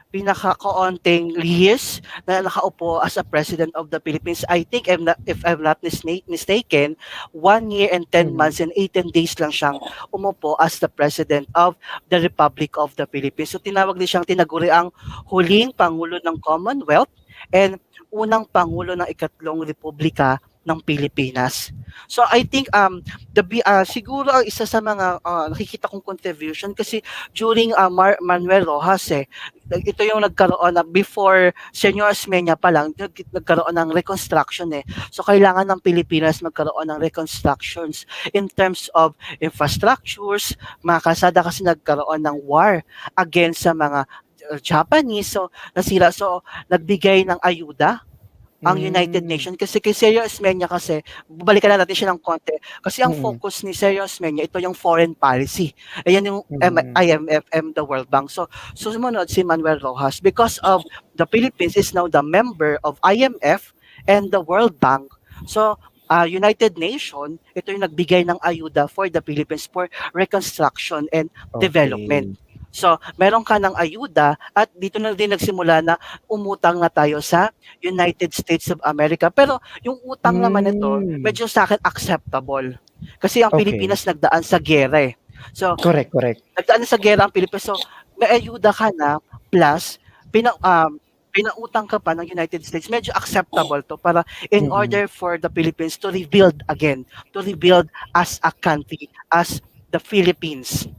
pinaka-kaunting years na nakaupo as a president of the Philippines. I think if I'm not mistaken, 1 year and 10 months and 18 days lang siyang umupo as the president of the Republic of the Philippines. So tinawag din siyang tinaguri ang huling pangulo ng Commonwealth and unang pangulo ng ikatlong Republika ng Pilipinas. So I think siguro ang isa sa mga nakikita kong contribution kasi during Manuel Rojas ito yung nagkaroon na before Senyor Osmeña pa lang nagkaroon ng reconstruction So kailangan ng Pilipinas magkaroon ng reconstructions in terms of infrastructures, mga kalsada kasi nagkaroon ng war against sa mga Japanese so nasira so nagbigay ng ayuda ang United Nations kasi kay Sergio Osmeña kasi balikan na natin siya ng konti kasi ang focus ni Sergio Osmeña ito yung foreign policy. Ayan yung IMF and the World Bank. So sumunod si Manuel Rojas because of the Philippines is now the member of IMF and the World Bank. So United Nation, ito yung nagbigay ng ayuda for the Philippines for reconstruction and development. So, meron ka ng ayuda at dito na din nagsimula na umutang na tayo sa United States of America. Pero yung utang naman ito, medyo sa akin acceptable. Kasi ang Pilipinas nagdaan sa gera So, correct. Nagdaan sa gera ang Pilipinas. So, may ayuda ka na plus pinautang ka pa ng United States. Medyo acceptable to para in order for the Philippines to rebuild again, to rebuild as a country, as the Philippines.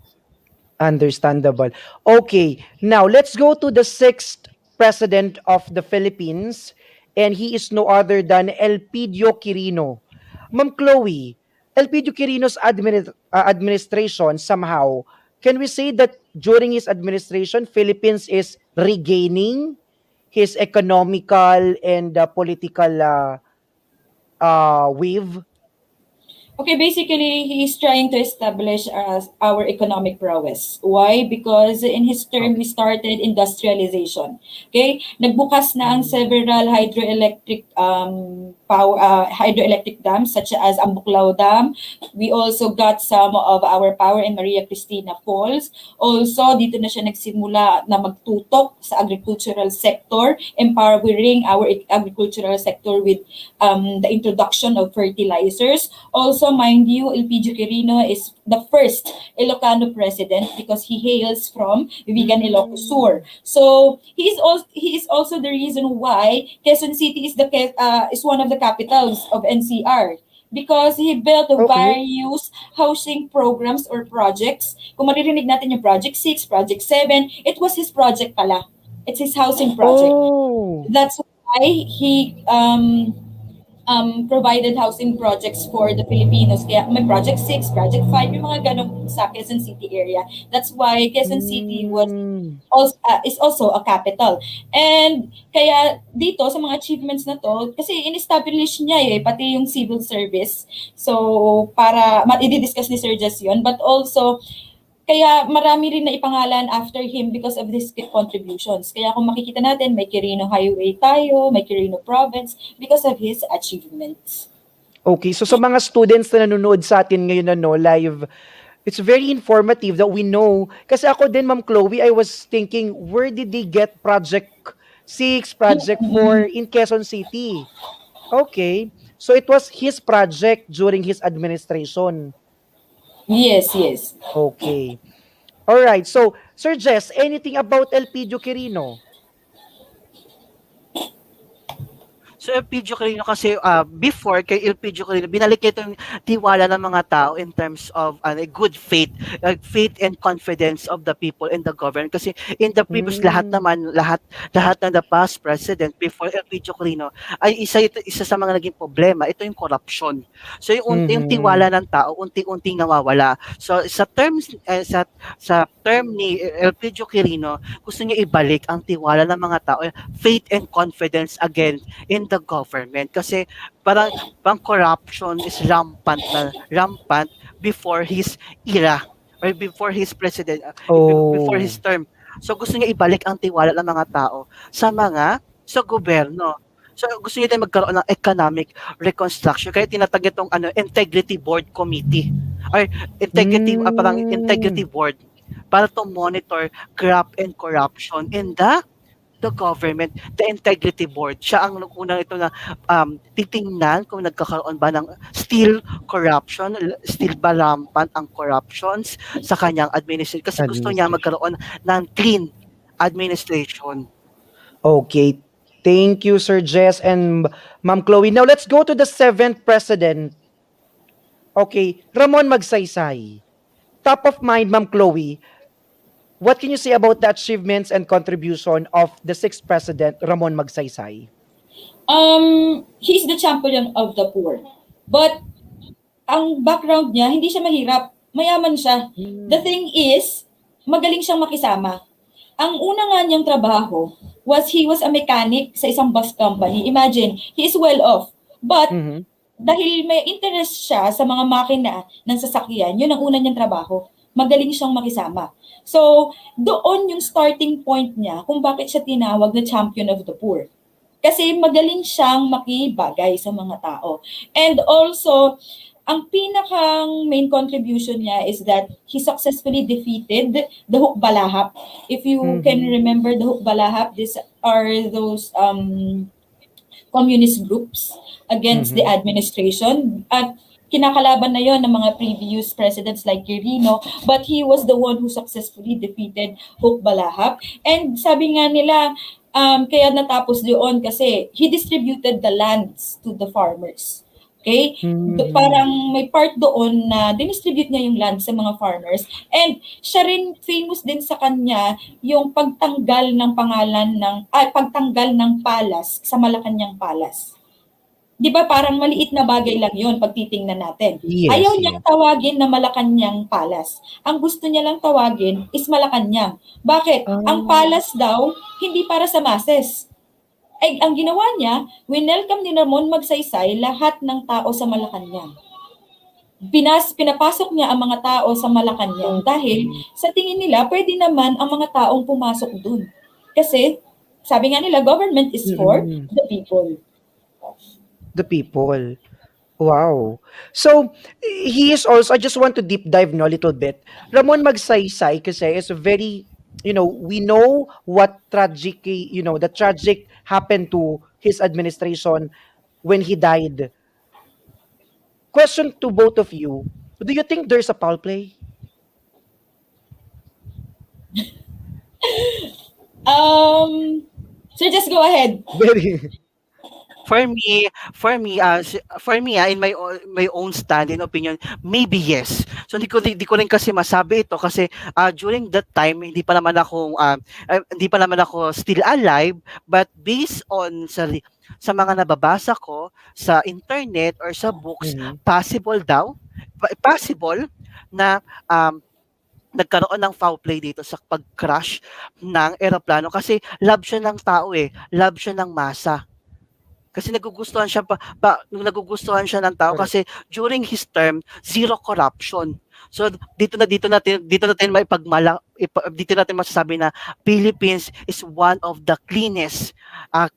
Understandable. Okay, now let's go to the 6th president of the Philippines, and he is no other than Elpidio Quirino. Ma'am Chloe, Elpidio Quirino's administration somehow, can we say that during his administration, Philippines is regaining his economical and political wave? Okay, basically, he's trying to establish our economic prowess. Why? Because in his term, we started industrialization. Okay? Nagbukas na ang several hydroelectric power hydroelectric dams such as Ambuklao Dam. We also got some of our power in Maria Cristina Falls. Also, dito na siya nagsimula na magtutok sa agricultural sector, empowering our agricultural sector with the introduction of fertilizers. Also, mind you, LPG Quirino is the first Ilocano president because he hails from Vigan, Ilocos Sur. So he is also the reason why Quezon City is one of the capitals of NCR, because he built various housing programs or projects. Kung maririnig natin yung Project 6, Project 7, it was his project pala. It's his housing project. That's why he provided housing projects for the Filipinos. Kaya may Project 6, Project 5, yung mga ganong sa Quezon City area. That's why Quezon City is also a capital. And kaya dito sa mga achievements na to, kasi in-establish niya pati yung civil service. So para i-discuss ni Sir Jess yun, but also kaya marami rin na ipangalan after him because of his contributions. Kaya kung makikita natin, may Quirino Highway tayo, may Quirino Province because of his achievements. Okay, so sa mga students na nanonood sa atin ngayon live, it's very informative that we know. Kasi ako din, Ma'am Chloe, I was thinking, where did they get Project 6, Project 4 in Quezon City? Okay, so it was his project during his administration. Yes. Okay. All right. So, Sir Jess, anything about LPG Quirino? So LPG Quirino kasi before kay LPG Quirino, binalik ito yung tiwala ng mga tao in terms of good faith, faith and confidence of the people and the government. Kasi in the previous lahat ng the past president before LPG Quirino ay isa sa mga naging problema, ito yung corruption. So yung tiwala ng tao unti-unting nawawala. So sa terms sa term ni LPG Quirino, gusto niya ibalik ang tiwala ng mga tao, faith and confidence again in the government, kasi parang corruption is rampant before his era or before his president, before his term. So gusto niya ibalik ang tiwala ng mga tao sa gobyerno. So gusto niya din magkaroon ng economic reconstruction, kaya tinatag itong integrity board committee or integrity board para to monitor graft and corruption in the government. The integrity board, siya ang unang ito na titingnan kung nagkakaroon ba ng still ba rampant ang corruptions sa kanyang administration, kasi gusto niya magkaroon ng clean administration. Okay. Thank you, Sir Jess and Ma'am Chloe. Now, let's go to the 7th president. Okay. Ramon Magsaysay. Top of mind, Ma'am Chloe. What can you say about the achievements and contribution of the 6th president, Ramon Magsaysay? He's the champion of the poor. But ang background niya, hindi siya mahirap. Mayaman siya. The thing is, magaling siyang makisama. Ang una nga niyang trabaho he was a mechanic sa isang bus company. Imagine, he is well off. But dahil may interest siya sa mga makina ng sasakyan, yun ang una niyang trabaho. Magaling siyang makisama. So, doon yung starting point niya kung bakit siya tinawag na champion of the poor. Kasi magaling siyang makibagay sa mga tao. And also, ang pinakang main contribution niya is that he successfully defeated the Hukbalahap. If you can remember the Hukbalahap, these are those communist groups against the administration. At kinakalaban na yon ng mga previous presidents like Quirino, but he was the one who successfully defeated Hukbalahap. And sabi nga nila, kaya natapos doon kasi he distributed the lands to the farmers. Okay? Parang may part doon na dinistribute niya yung land sa mga farmers. And siya rin famous din sa kanya yung pagtanggal ng palas sa Malacanang Palas. Di ba parang maliit na bagay lang yon pag titingnan natin. Ayaw niyang tawagin na Malacanang Palace. Ang gusto niya lang tawagin is Malacanang. Bakit? Ang palace daw, hindi para sa masses. Ay, ang ginawa niya, winelcome ni Ramon Magsaysay lahat ng tao sa Malacanang. Pinapasok niya ang mga tao sa Malacanang dahil sa tingin nila, pwede naman ang mga taong pumasok dun. Kasi, sabi nga nila, government is for the people. the people. Wow. So, he is also, I just want to deep dive no a little bit. Ramon Magsaysay kasi is a very, we know what the tragic happened to his administration when he died. Question to both of you. Do you think there's a foul play? So just go ahead. Very. For me, in my own stand and opinion, maybe yes. So hindi ko rin kasi masabi ito kasi during that time hindi pa naman ako still alive, but based on sa mga nababasa ko sa internet or sa books, Mhm. possible na nagkaroon ng foul play dito sa pag-crash ng eroplano kasi love siya ng tao love siya ng masa. Kasi nagugustuhan siya ng tao Correct. kasi during his term, zero corruption. So dito natin masasabi na Philippines is one of the cleanest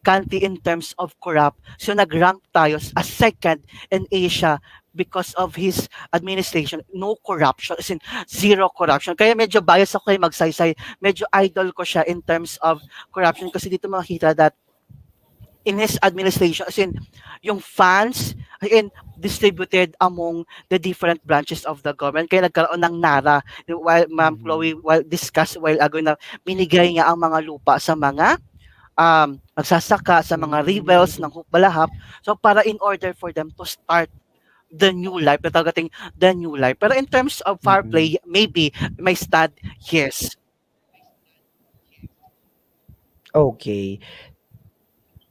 country in terms of corrupt. So nag-rank tayo as second in Asia because of his administration. No corruption, as in zero corruption. Kaya medyo bias ako kay Magsaysay. Medyo idol ko siya in terms of corruption kasi dito makita that in his administration, as in, yung funds in distributed among the different branches of the government. Kaya nagkaroon ng NARA, while Ma'am Chloe, while discussed while ago na binigay niya ang mga lupa sa mga magsasaka, sa mga rebels ng Hukbalahap. So para in order for them to start the new life, natagating the new life. Pero in terms of foul play, maybe may stand, yes. Okay.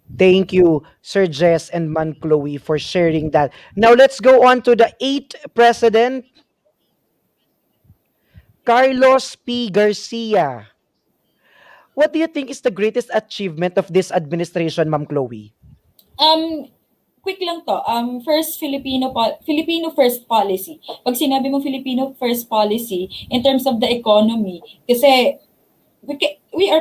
Thank you, Sir Jess and Man Chloe, for sharing that. Now let's go on to the 8th president, Carlos P. Garcia. What do you think is the greatest achievement of this administration, Ma'am Chloe? Quick lang to. First, Filipino first policy. Pag sinabi mo Filipino first policy in terms of the economy, kasi we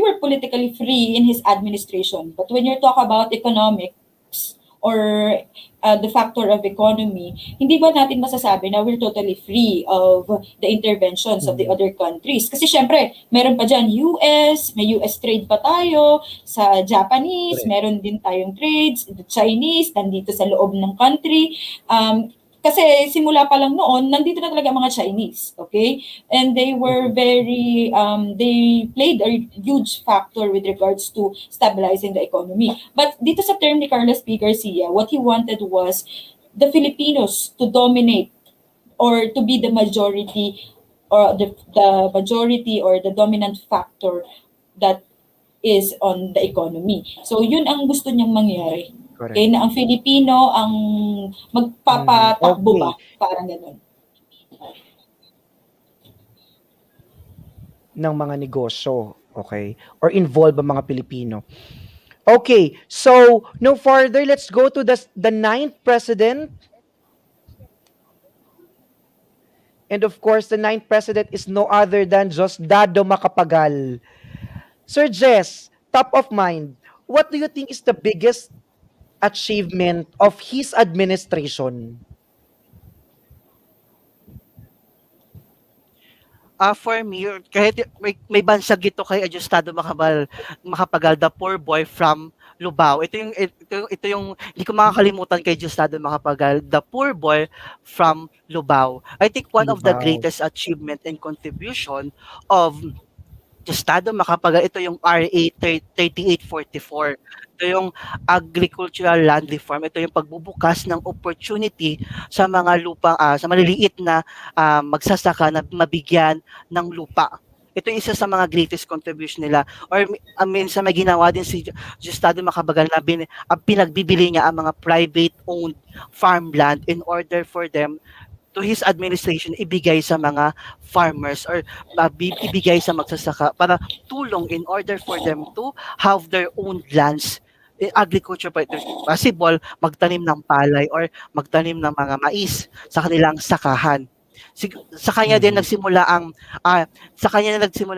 were politically free in his administration. But when you talk about economics or the factor of economy, hindi ba natin masasabi na we're totally free of the interventions of the other countries? Kasi syempre, meron pa dyan US, may US trade pa tayo, sa Japanese, meron din tayong trades, the Chinese, nandito sa loob ng country. Kasi simula pa lang noon, nandito na talaga mga Chinese, okay? And they were they played a huge factor with regards to stabilizing the economy. But dito sa term ni Carlos P. Garcia, what he wanted was the Filipinos to dominate or to be the majority or the majority or the dominant factor that is on the economy. So yun ang gusto niyang mangyari. Correct. Okay, na ang Filipino ang magpapatakbo ba? Parang ganun. Ng mga negosyo, okay? Or involve ang mga Pilipino. Okay, so no further, let's go to the 9th president. And of course, the 9th president is no other than Diosdado Macapagal. Sir Jess, top of mind, what do you think is the biggest achievement of his administration? For me, kahit may bansag ito kay Diosdado Macapagal, the poor boy from Lubao. Ito yung hindi ko makakalimutan kay Diosdado Macapagal, the poor boy from Lubao. I think one of the Lubao. greatest achievement and contribution of Diosdado Macapagal, ito yung RA 3844. Ito yung agricultural land reform. Ito yung pagbubukas ng opportunity sa mga lupa, sa maliliit na magsasaka na mabigyan ng lupa. Ito yung isa sa mga greatest contribution nila. Or minsan may ginawa din si Diosdado Macapagal na pinagbibili niya ang mga private-owned farmland in order for them to his administration ibigay sa mga farmers or ibigay sa magsasaka para tulong in order for them to have their own lands in agriculture, possible magtanim ng palay or magtanim ng mga mais sa kanilang sakahan. Sa kanya din nagsimula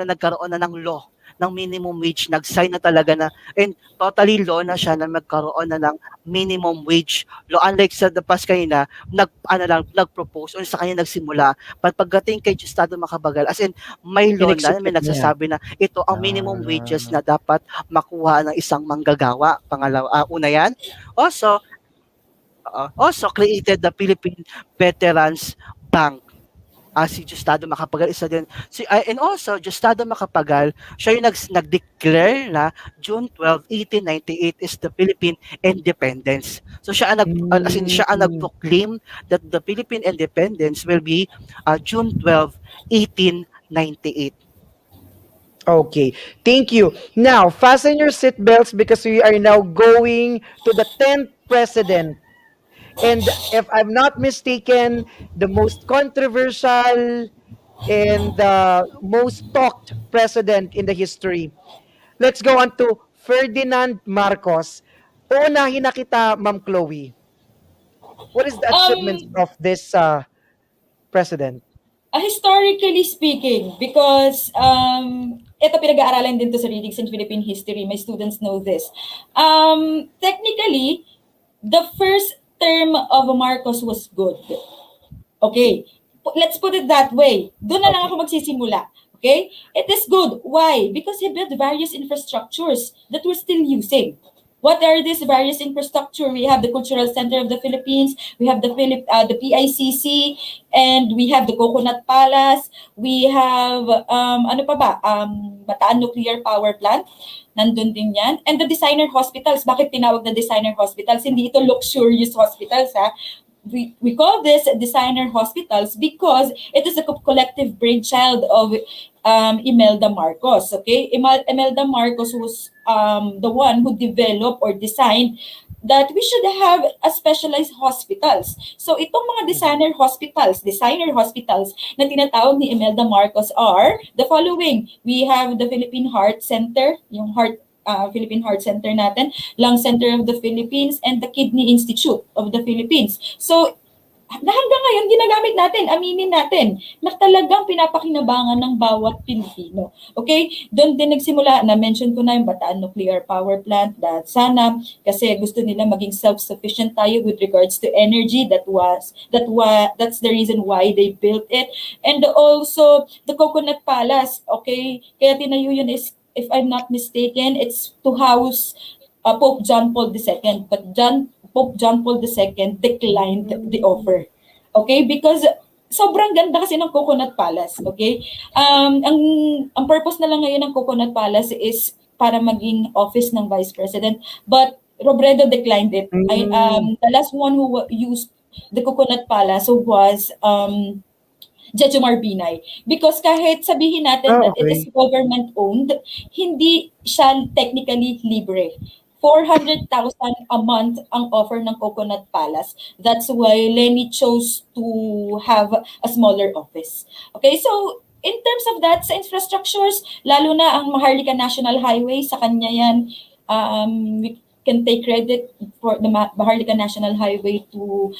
nagkaroon na ng law ng minimum wage, nag-sign na talaga na, and totally law na siya na magkaroon na ng minimum wage law. Unlike sa the past kanina, nag-propose o sa kanya nagsimula. Pagdating kay Estado Macapagal, as in, may law na, may In-execute niya. nagsasabi na ito ang minimum wages Ah. na dapat makuha ng isang manggagawa. Una yan. Also created the Philippine Veterans Bank. Si Justado Macapagal isa din. And also, Justado Macapagal, siya yung nag-declare na June 12, 1898 is the Philippine independence. So siya ang nag-proclaim that the Philippine independence will be June 12, 1898. Okay, thank you. Now, fasten your seatbelts because we are now going to the 10th president. And if I'm not mistaken, the most controversial and the most talked president in the history. Let's go on to Ferdinand Marcos. Uunahin na kita, Ma'am Chloe. What is the achievements of this president? Historically speaking, because ito pinag-aaralan din to sa readings in Philippine history, my students know this. Technically, the first term of Marcos was good. Okay, let's put it that way. Doon na lang ako magsisimula. Okay, it is good. Why? Because he built various infrastructures that we're still using. What are these various infrastructure? We have the Cultural Center of the Philippines, we have the PICC, and we have the Coconut Palace, we have, Bataan Nuclear Power Plant, nandun din yan, and the designer hospitals. Bakit tinawag na designer hospitals? Hindi ito luxurious hospitals, ha? We call this designer hospitals because it is a collective brainchild of Imelda Marcos. Okay, Imelda Marcos was the one who developed or designed that we should have a specialized hospitals. So itong mga designer hospitals na tinatawag ni Imelda Marcos are the following. We have the Philippine Heart Center, yung Philippine Heart Center natin, Lung Center of the Philippines, and the Kidney Institute of the Philippines. So, hanggang ngayon, ginagamit natin, aminin natin, na talagang pinapakinabangan ng bawat Pilipino. Okay? Doon din nagsimula, na-mention ko na yung Bataan Nuclear Power Plant, that sana, kasi gusto nila maging self-sufficient tayo with regards to energy. That's the reason why they built it. And also, the Coconut Palace, okay? Kaya tinayo yun is, if I'm not mistaken, it's to house Pope John Paul II. But Pope John Paul II declined the offer. Okay? Because sobrang ganda kasi ng Coconut Palace. Okay? Ang purpose na lang ngayon ng Coconut Palace is para maging office ng Vice President. But Robredo declined it. The last one who used the Coconut Palace was Jejomar Binay. Because kahit sabihin natin that it is government-owned, hindi siya technically libre. 400,000 a month ang offer ng Coconut Palace. That's why Lenny chose to have a smaller office. Okay, so in terms of that, sa infrastructures, lalo na ang Maharlika National Highway, sa kanya yan, we can take credit for the Maharlika National Highway to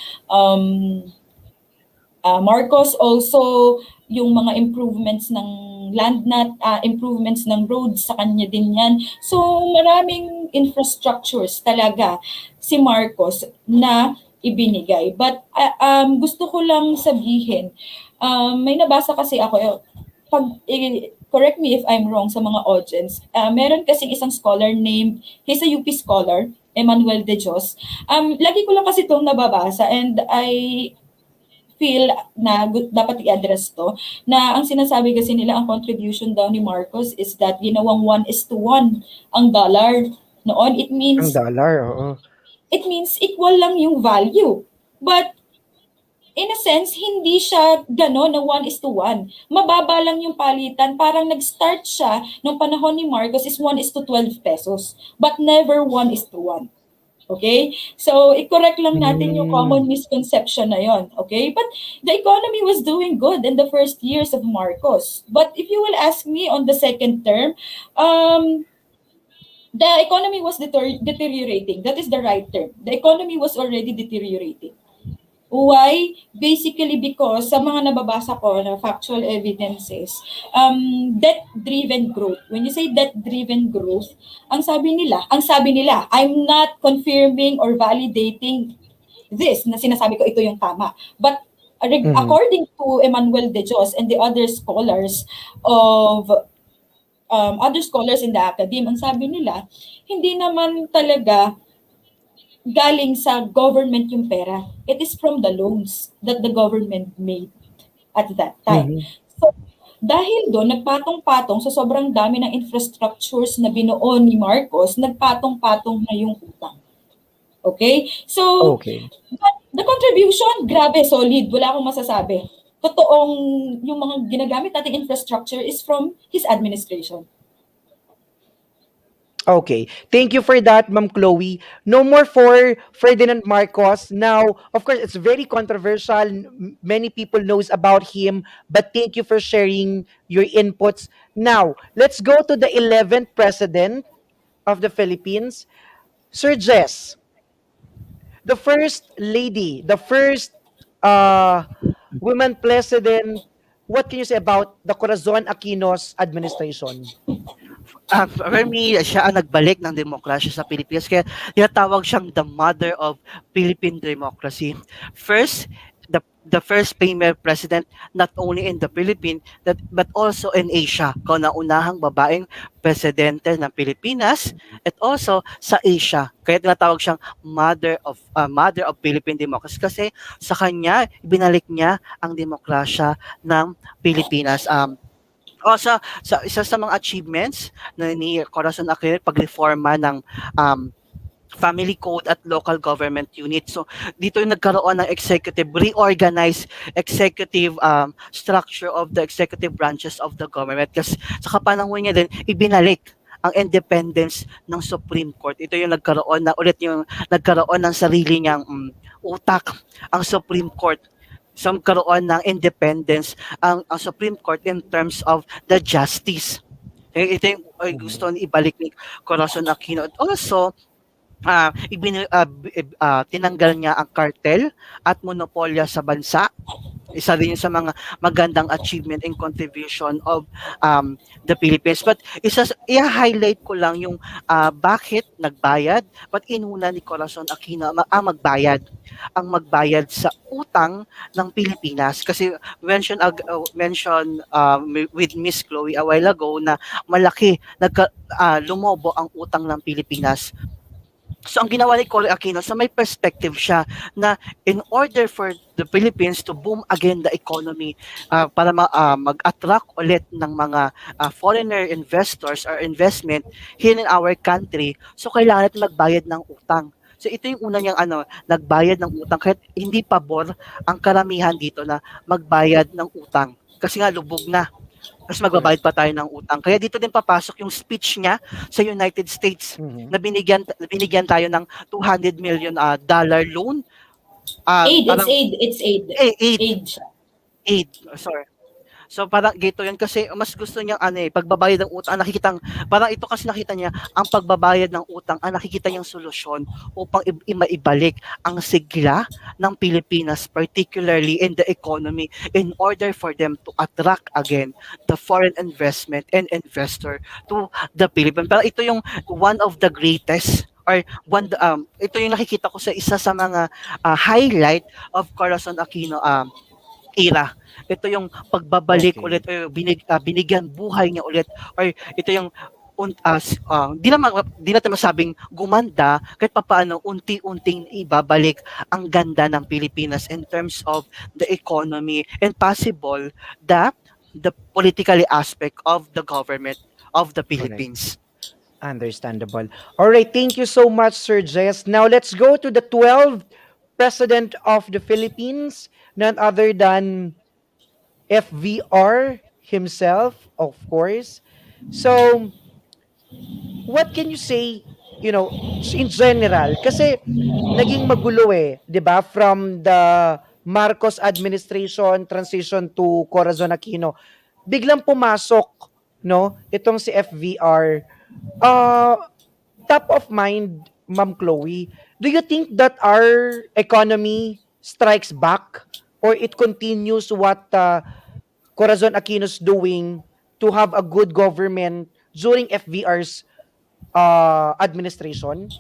Marcos. Also, yung mga improvements ng improvements ng roads, sa kanya din yan. So, maraming infrastructures talaga si Marcos na ibinigay. But gusto ko lang sabihin, may nabasa kasi ako, correct me if I'm wrong sa mga audience, meron kasi isang scholar named, he's a UP scholar, Emmanuel De Dios. Lagi ko lang kasi itong nababasa, and I feel na dapat i-address to, na ang sinasabi kasi nila, ang contribution daw ni Marcos is that ginawang 1:1 ang dollar noon. It means it means equal lang yung value. But in a sense, hindi siya gano'n na 1:1. Mababa lang yung palitan. Parang nag-start siya nung panahon ni Marcos is 1:12 pesos. But never 1:1. Okay? So, i-correct lang natin yung common misconception na yon. Okay? But the economy was doing good in the first years of Marcos. But if you will ask me on the second term, the economy was deteriorating. That is the right term. The economy was already deteriorating. Why? Basically because sa mga nababasa ko na factual evidences, debt-driven growth. When you say debt-driven growth, ang sabi nila, I'm not confirming or validating this na sinasabi ko ito yung tama. But according to Emmanuel de Dios and the other scholars in the academe, ang sabi nila, hindi naman talaga galing sa government yung pera. It is from the loans that the government made at that time. So, dahil doon, nagpatong-patong sa sobrang dami ng infrastructures na binuo ni Marcos, nagpatong-patong na yung utang. Okay? So, the contribution, grabe, solid. Wala akong masasabi. Totoong yung mga ginagamit nating infrastructure is from his administration. Okay. Thank you for that, Ma'am Chloe. No more for Ferdinand Marcos. Now, of course, it's very controversial. Many people knows about him, but thank you for sharing your inputs. Now, let's go to the 11th president of the Philippines, Sir Jess. The first lady, the first woman president. What can you say about the Corazon Aquino's administration? For me, siya ang nagbalik ng demokrasya sa Pilipinas. Kaya tinatawag siyang the mother of Philippine democracy. First, the first female president not only in the Philippines but also in Asia. Kauna-unahang babaeng presidente ng Pilipinas at also sa Asia. Kaya tinatawag siyang mother of Philippine democracy kasi sa kanya ibinalik niya ang demokrasya ng Pilipinas. Sa isa sa mga achievements na ni Corazon Aquino, pagreforma ng family code at local government unit. So dito yung nagkaroon ng reorganized executive structure of the executive branches of the government. Kasi sa kapanahon niya din, ibinalik ang independence ng Supreme Court. Ito yung nagkaroon ng sarili niyang utak ang Supreme Court. So magkaroon ng independence ang Supreme Court in terms of the justice. Ito yung gusto ni ibalik ni Corazon Aquino. At also, tinanggal niya ang cartel at monopolya sa bansa. Isa din sa mga magandang achievement and contribution of the Philippines. But i-highlight ko lang yung bakit nagbayad, but inuna ni Corazon Aquino ang magbayad sa utang ng Pilipinas. Kasi mention with Miss Chloe a while ago na malaki lumobo ang utang ng Pilipinas. So ang ginawa ni Corazon Aquino, sa may perspective siya na in order for the Philippines to boom again the economy, para mag-attract ulit ng mga foreigner investors or investment here in our country, so kailangan natin magbayad ng utang. So ito yung una niyang nagbayad ng utang, kahit hindi pabor ang karamihan dito na magbayad ng utang. Kasi nga lubog na. Mas magbabayad pa tayo ng utang. Kaya dito din papasok yung speech niya sa United States na binigyan tayo ng $200 million dollar loan. It's aid. Sorry. So parang gito yun kasi mas gusto niyang pagbabayad ng utang, nakikitang parang ito kasi nakita niya ang pagbabayad ng utang, nakikita niyang solusyon upang maibalik ang sigla ng Pilipinas, particularly in the economy, in order for them to attract again the foreign investment and investor to the Philippines. Pero ito yung one of the greatest ito yung nakikita ko sa isa sa mga highlight of Corazon Aquino era. Ito yung pagbabalik ulit, or binigyan buhay niya ulit, or ito yung di natin masabing gumanda, kahit papaano unti-unting ibabalik ang ganda ng Pilipinas in terms of the economy and possible the political aspect of the government of the Philippines. Understandable. All right, thank you so much, Sir Jess. Now let's go to the 12th President of the Philippines, none other than FVR himself, of course. So, what can you say, in general? Kasi naging magulo 'di ba? From the Marcos administration transition to Corazon Aquino. Biglang pumasok, itong si FVR. Top of mind, Ma'am Chloe, do you think that our economy strikes back or it continues what Corazon Aquino's doing to have a good government during FVR's administration?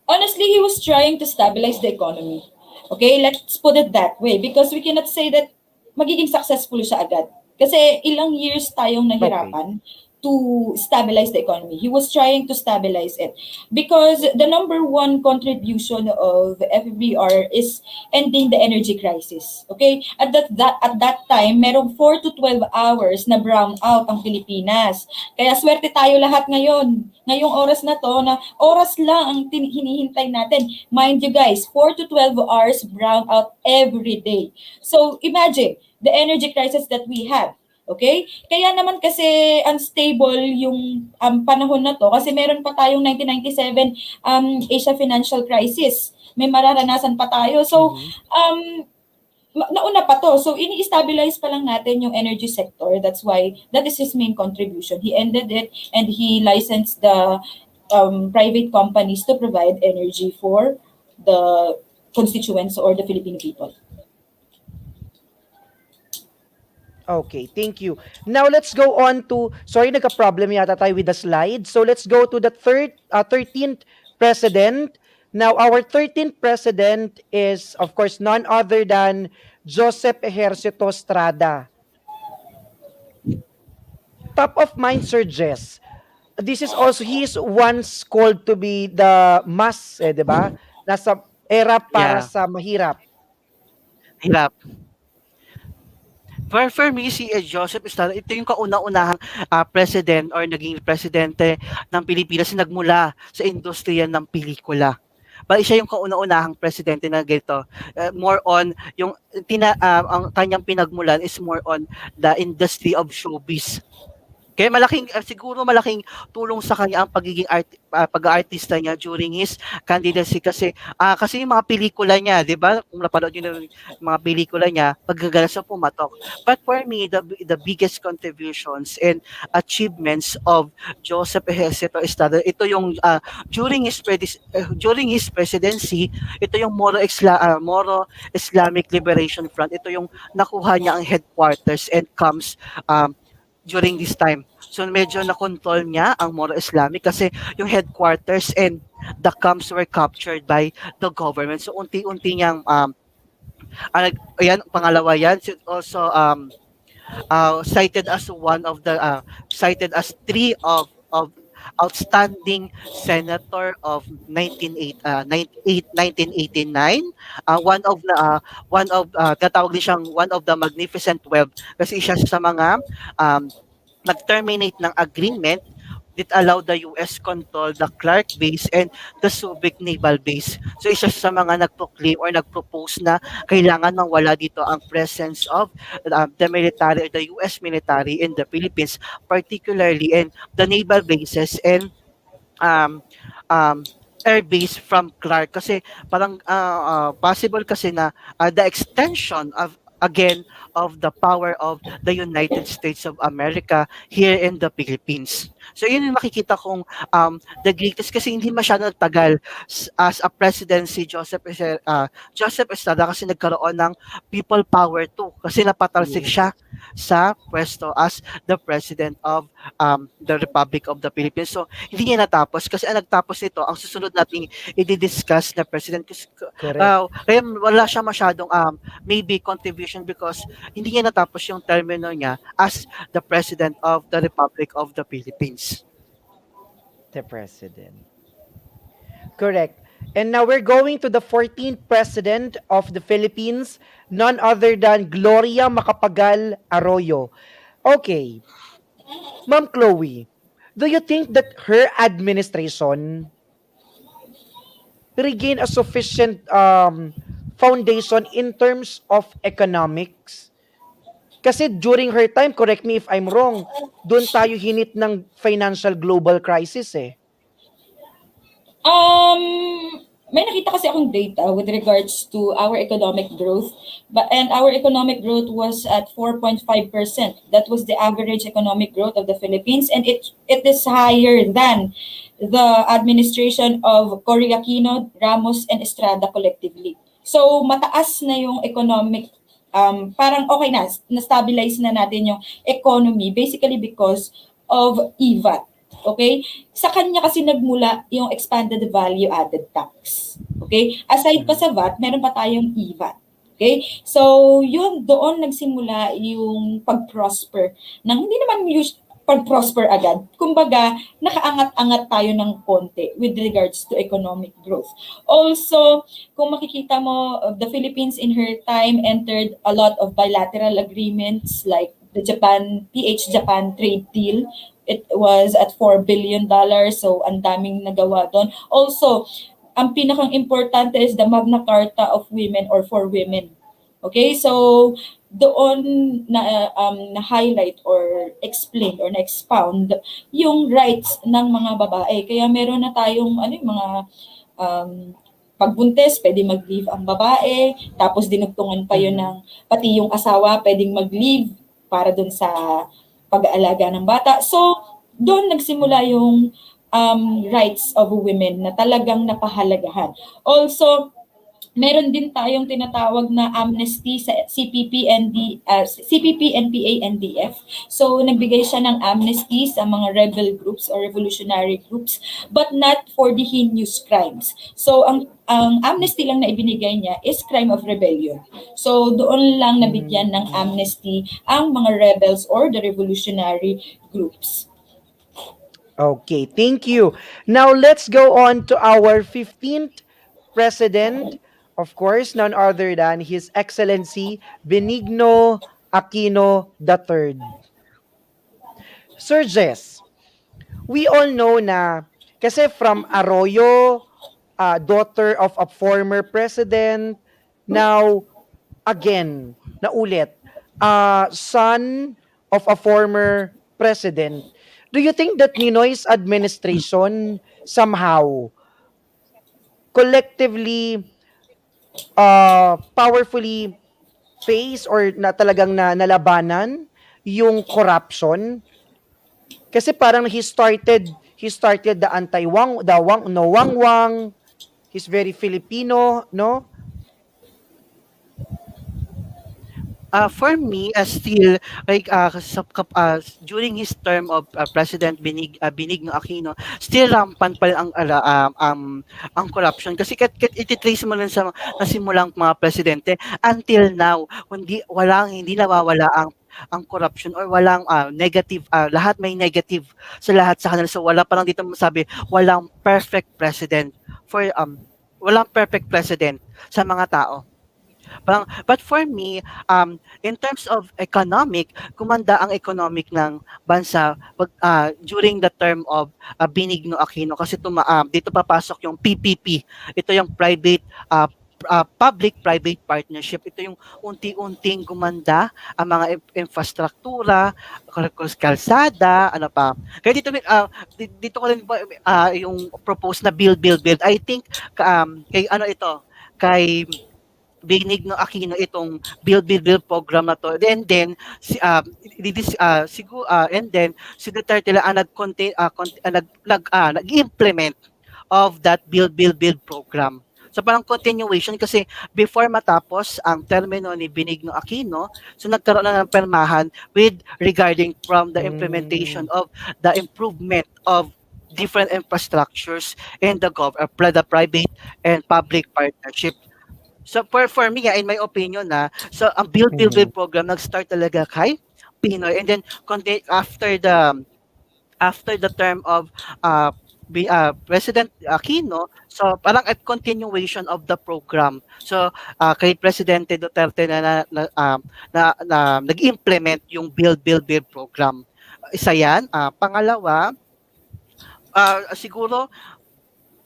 Honestly, he was trying to stabilize the economy. Okay, let's put it that way because we cannot say that magiging successful siya agad. Kasi ilang years tayong Okay. nahirapan to stabilize the economy. He was trying to stabilize it because the number one contribution of FBR is ending the energy crisis. Okay? At that time, merong 4 to 12 hours na brown out ang Pilipinas. Kaya swerte tayo lahat ngayon. Ngayong oras na to, na oras lang ang hinihintay natin. Mind you guys, 4 to 12 hours brown out every day. So imagine the energy crisis that we have. Okay? Kaya naman kasi unstable yung panahon na to kasi meron pa tayong 1997 Asia Financial Crisis. May mararanasan pa tayo. So, nauna pa to. So, ini-stabilize pa lang natin yung energy sector. That's why, that is his main contribution. He ended it and he licensed the private companies to provide energy for the constituents or the Filipino people. Okay, thank you. Now let's go on to, sorry, nagka-problem yata tayo with the slide. So let's go to the 13th president. Now our 13th president is of course none other than Joseph Ejercito Estrada. Top of mind, Sir Jess. This is also, he is once called to be the mas, di ba? Nasa era para Yeah. sa mahirap. Hirap. For me, si Joseph Estrada, ito yung kauna-unahang president or naging presidente ng Pilipinas na nagmula sa industriya ng pelikula. Bali siya yung kauna-unahang presidente na ganito. More on, ang kanyang pinagmulan is more on the industry of showbiz. Kaya siguro malaking tulong sa kanya ang pagiging pag-aartista niya during his candidacy kasi yung mga pelikula niya, 'di ba? Kung napanood niyo yung mga pelikula niya, pagkagaling siya pumatok. But for me, the biggest contributions and achievements of Joseph Ejercito Estrada, ito yung during his presidency, ito yung Moro Islamic Liberation Front. Ito yung nakuha niya ang headquarters and comes during this time. So medyo na-control niya ang Moro Islamic kasi yung headquarters and the camps were captured by the government. So unti-unti niyang pangalawa yan. Also cited as three of outstanding senator of 1989, tatawag din siyang one of the Magnificent 12 kasi isa sa mga nag-terminate ng agreement that allowed the US control the Clark base and the Subic Naval Base. So isa sa mga nag-proclaim or nag-propose na kailangan mawala dito ang presence of the military or the US military in the Philippines, particularly in the naval bases and air base from Clark kasi parang possible kasi na the extension of the power of the United States of America here in the Philippines. So yun yung makikita kong the greatest kasi hindi masyado tagal as a president si Joseph Estrada kasi nagkaroon ng people power too kasi napatalsik siya sa pwesto as the president of the Republic of the Philippines. So hindi niya natapos kasi ang nagtapos nito ang susunod nating i-discuss na president kasi kaya wala siya masyadong maybe contribution because hindi niya natapos yung termino niya as the president of the Republic of the Philippines. The president. Correct. And now we're going to the 14th president of the Philippines, none other than Gloria Macapagal Arroyo. Okay. Ma'am Chloe, do you think that her administration regain a sufficient foundation in terms of economics? Kasi during her time, correct me if I'm wrong, doon tayo hinit ng financial global crisis eh. May nakita kasi akong data with regards to our economic growth, and our economic growth was at 4.5%. That was the average economic growth of the Philippines, and it is higher than the administration of Cory Aquino, Ramos, and Estrada collectively. So mataas na yung economic, parang okay na-stabilize na natin yung economy basically because of EVAT. Okay? Sa kanya kasi nagmula yung expanded value added tax. Okay? Aside pa sa VAT, meron pa tayong EVAT. Okay? So, yun, doon nagsimula yung pag-prosper ng hindi naman pag-prosper agad. Kumbaga, nakaangat-angat tayo ng konti with regards to economic growth. Also, kung makikita mo, the Philippines in her time entered a lot of bilateral agreements like the PH-Japan trade deal. It was at $4 billion, so ang daming nagawa doon. Also, ang pinakang importante is the Magna Carta of Women or for Women. Okay, so doon na-highlight or explain or na-expound yung rights ng mga babae. Kaya meron na tayong mga pagbuntis, pwede mag-leave ang babae, tapos dinugtungan pa yun ng pati yung asawa pwedeng mag-leave para doon sa pag-aalaga ng bata. So, doon nagsimula yung rights of women na talagang napahalagahan. Also, meron din tayong tinatawag na amnesty sa CPP, NPA, NDF. So, nagbigay siya ng amnesty sa mga rebel groups or revolutionary groups, but not for the heinous crimes. So, ang amnesty lang na ibinigay niya is crime of rebellion. So, doon lang nabigyan ng amnesty ang mga rebels or the revolutionary groups. Okay, thank you. Now, let's go on to our 15th President. Of course, none other than His Excellency Benigno Aquino III. Sir Jess, we all know na kasi from Arroyo, daughter of a former president, now again, naulit, son of a former president. Do you think that Ninoy's administration somehow collectively powerfully face or na talagang nalabanan yung corruption? Kasi parang he started the wang. He's very Filipino, no? For me, still like during his term of President Benigno Aquino, still rampant pa rin ang corruption kasi ititrace mo lang sa nasimulang mga presidente until now hindi nawawala ang corruption or walang negative, lahat may negative sa lahat sa kanila. So wala parang dito masabi walang perfect president sa mga tao. But for me, in terms of economic, kumanda ang economic ng bansa during the term of Benigno Aquino kasi dito papasok yung PPP. Ito yung public-private partnership. Ito yung unti-unting gumanda ang mga infrastruktura, kalsada, ano pa. Kaya dito ko rin yung propose na build. I think kay Benigno Aquino itong build program na to. And then si Duterte lang nag-implement of that build program. So parang continuation kasi before matapos ang termino ni Benigno Aquino, so nagkaroon na ng permahan regarding from the implementation of the improvement of different infrastructures in the private and public partnership. So for me, in my opinion, so ang build program nag-start talaga kay Pinoy, and then after the term of President Aquino, so parang a continuation of the program. So kay Presidente Duterte na nag-implement yung build program. Isa yan. Pangalawa, siguro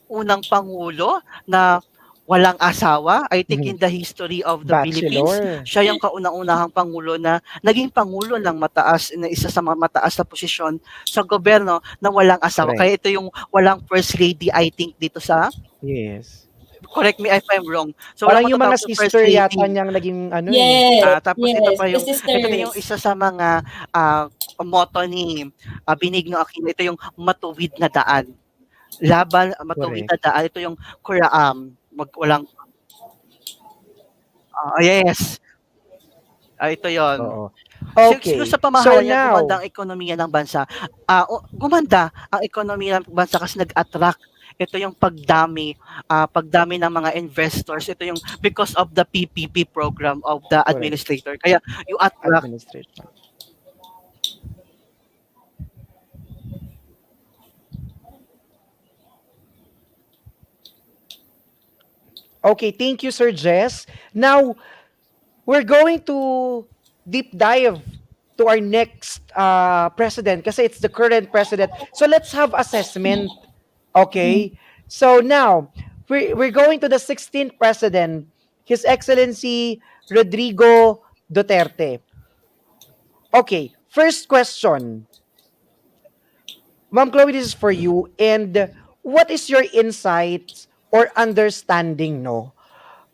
unang pangulo na walang asawa. I think in the history of the Philippines, siya yung kaunang-unahang pangulo na naging pangulo ng isa sa mataas na posisyon sa gobyerno na walang asawa. Kaya ito yung walang first lady, I think, dito sa... Yes. Correct me if I'm wrong. So parang yung mga sister yata niyang naging ano. Tapos ito pa yung, ito na yung isa sa mga motto ni Benigno Aquino. Ito yung matuwid na daan. Matuwid na daan. Ito yung walang Yes. Ito yon. Oo. Siguro Okay. sa So pamahalaan niya, gumanda now, ang ekonomiya ng bansa. Gumanda ang ekonomiya ng bansa kasi nag-attract. Ito yung pagdami ng mga investors. Ito yung because of the PPP program of the correct. administrator. Kaya you attract. Administration. Okay, thank you, Sir Jess. Now, we're going to deep dive to our next president kasi it's the current president. So let's have assessment. Okay. So now, we're going to the 16th president, His Excellency Rodrigo Duterte. Okay, first question. Ma'am Chloe, this is for you. And what is your insights or understanding, no,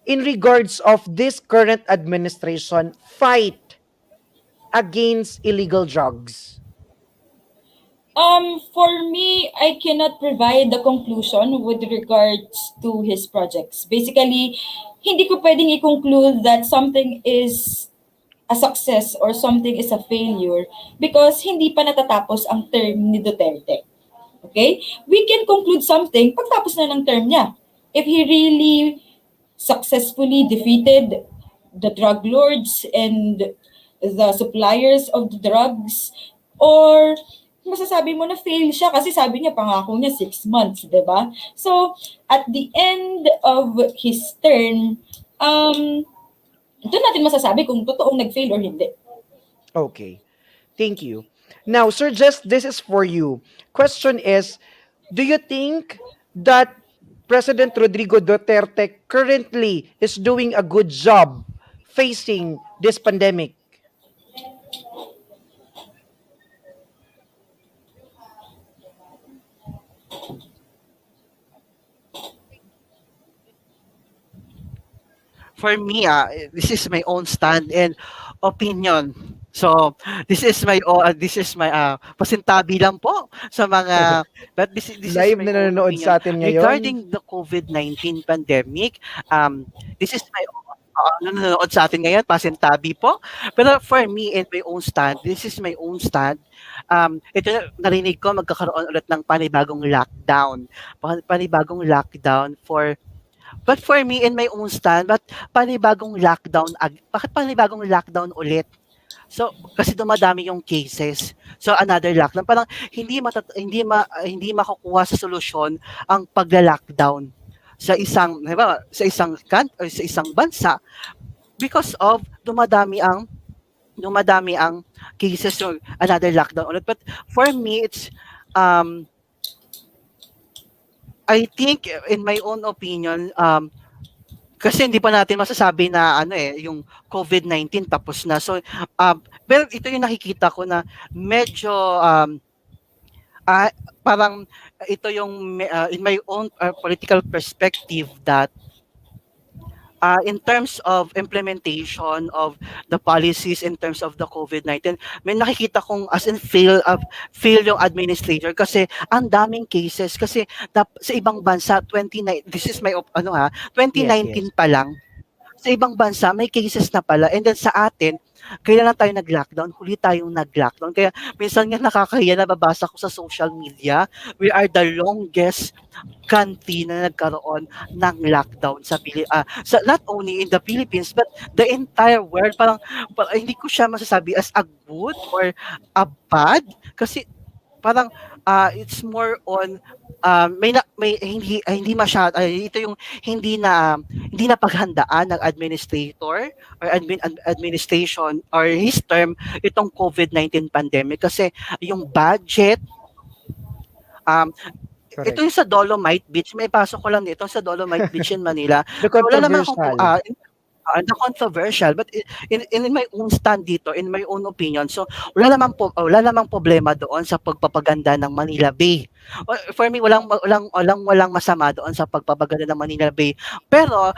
in regards of this current administration fight against illegal drugs? For me, I cannot provide the conclusion with regards to his projects. Basically, hindi ko pwedeng i-conclude that something is a success or something is a failure because hindi pa natatapos ang term ni Duterte. Okay? We can conclude something pagtapos na ng term niya. If he really successfully defeated the drug lords and the suppliers of the drugs, or masasabi mo na fail siya kasi sabi niya pangako niya 6 months, 'di ba? So, at the end of his term, doon natin masasabi kung totoong nag-fail or hindi. Okay. Thank you. Now, Sir Jess, this is for you. Question is, do you think that President Rodrigo Duterte currently is doing a good job facing this pandemic? For me, this is my own stand and opinion. So, this is my pasintabi lang po sa mga, but this is Live my na own nanonood opinion. sa atin ngayon. Regarding the COVID-19 pandemic, this is my nanonood sa atin ngayon, pasintabi po. Pero for me and my own stand, this is my own stand. Ito narinig ko magkakaroon ulit ng panibagong lockdown. Panibagong lockdown But for me in my own stand, bakit panibagong lockdown ulit? So kasi dumadami yung cases. So another lockdown. Parang hindi makukuha sa solusyon ang pagla-lockdown sa isang bansa because of dumadami ang cases, so another lockdown ulit. But for me it's I think in my own opinion, kasi hindi pa natin masasabi na yung COVID-19 tapos na. So pero ito yung nakikita ko na medyo parang ito yung in my own political perspective that in terms of implementation of the policies in terms of the COVID-19, may nakikita kong as in fail yung administrator kasi ang daming cases kasi sa ibang bansa 2019 Yes. pa lang sa ibang bansa may cases na pala, and then sa atin kailan lang tayo nag-lockdown, huli tayong nag-lockdown. Kaya minsan nga nakakahiya, nababasa ko sa social media, we are the longest country na nagkaroon ng lockdown sa not only in the Philippines but the entire world. Parang hindi ko siya masasabi as a good or a bad kasi parang it's more on may hindi masyado ito yung hindi na paghandaan ng administrator or administration or his term itong COVID-19 pandemic kasi yung budget Correct. ito yung sa Dolomite Beach, may pasok ko lang dito sa Dolomite Beach in Manila. The Wala naman akong controversial. the controversial, but in my own stand dito, in my own opinion, so wala namang problema doon sa pagpapaganda ng Manila Bay. For me, walang masama doon sa pagpapaganda ng Manila Bay. Pero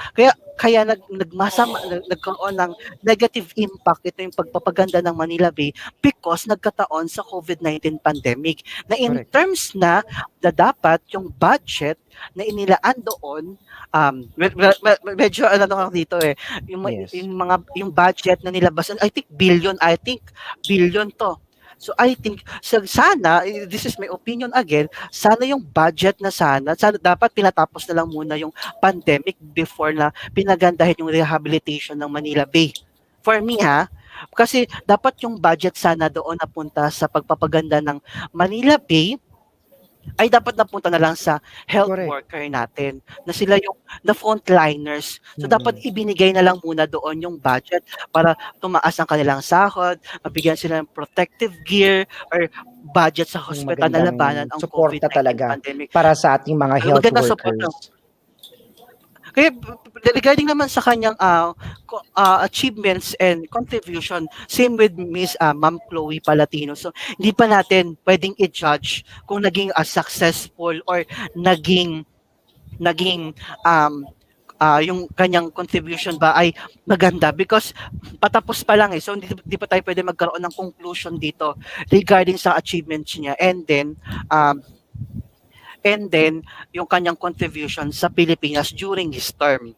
kaya nagkaroon ng negative impact ito yung pagpapaganda ng Manila Bay because nagkataon sa COVID-19 pandemic na in Correct. terms na dapat yung budget na inilaan doon, medyo ano lang dito Yes. yung budget na nilabasan, I think billion to. So I think sana, this is my opinion again, sana yung budget sana dapat pinatapos na lang muna yung pandemic before na pinagandahin yung rehabilitation ng Manila Bay. For me kasi dapat yung budget sana doon napunta sa pagpapaganda ng Manila Bay ay dapat napunta na lang sa health Correct. worker natin, na sila yung the frontliners. So dapat ibinigay na lang muna doon yung budget para tumaas ang kanilang sahod, mabigyan sila ng protective gear or budget sa Yung hospital na magandang labanan ang suporta COVID-19 talaga pandemic. para sa ating mga health Maganda suporta. workers. Kaya regarding naman sa kanyang achievements and contribution, same with Miss Ma'am CLOIE Palatino. So hindi pa natin pwedeng i-judge kung naging successful or naging yung kanyang contribution ba ay maganda because patapos pa lang so hindi pa tayo pwede magkaroon ng conclusion dito regarding sa achievements niya and then yung kanyang contribution sa Pilipinas during his term.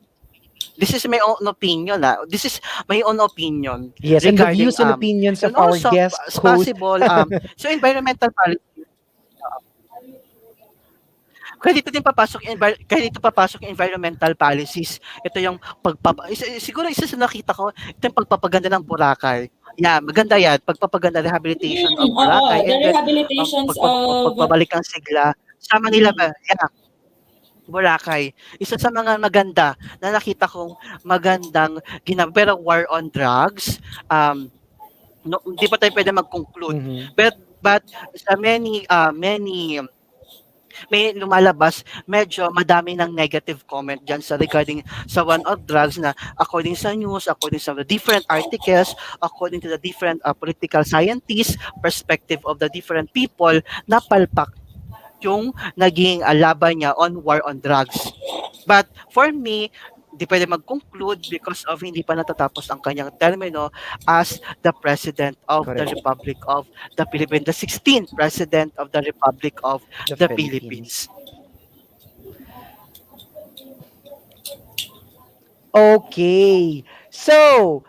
This is my own opinion. This is my own opinion. Yes, and the regarding, views and opinions of and our also, guest as host. possible, so environmental policy. Kaya dito papasok yung environmental policies. Ito yung siguro isa sa nakita ko, ito yung pagpapaganda ng Boracay. Yeah, maganda yan. Pagpapaganda, rehabilitation of Boracay. The rehabilitations of Pagbabalik ang sigla sa Manila ba? Yeah. Boracay. Isa sa mga maganda na nakita kong magandang ginagawa. Pero war on drugs, hindi pa tayo pwede mag-conclude. But sa many may lumalabas, medyo madami ng negative comment dyan sa regarding sa one of drugs na according sa news, according sa the different articles, according to the different political scientists, perspective of the different people, napalpak yung naging laban niya on war on drugs. But for me, di pwede mag-conclude because of hindi pa natatapos ang kanyang termino as the President of the Republic of the Philippines, the 16th President of the Republic of the Philippines. Okay. So,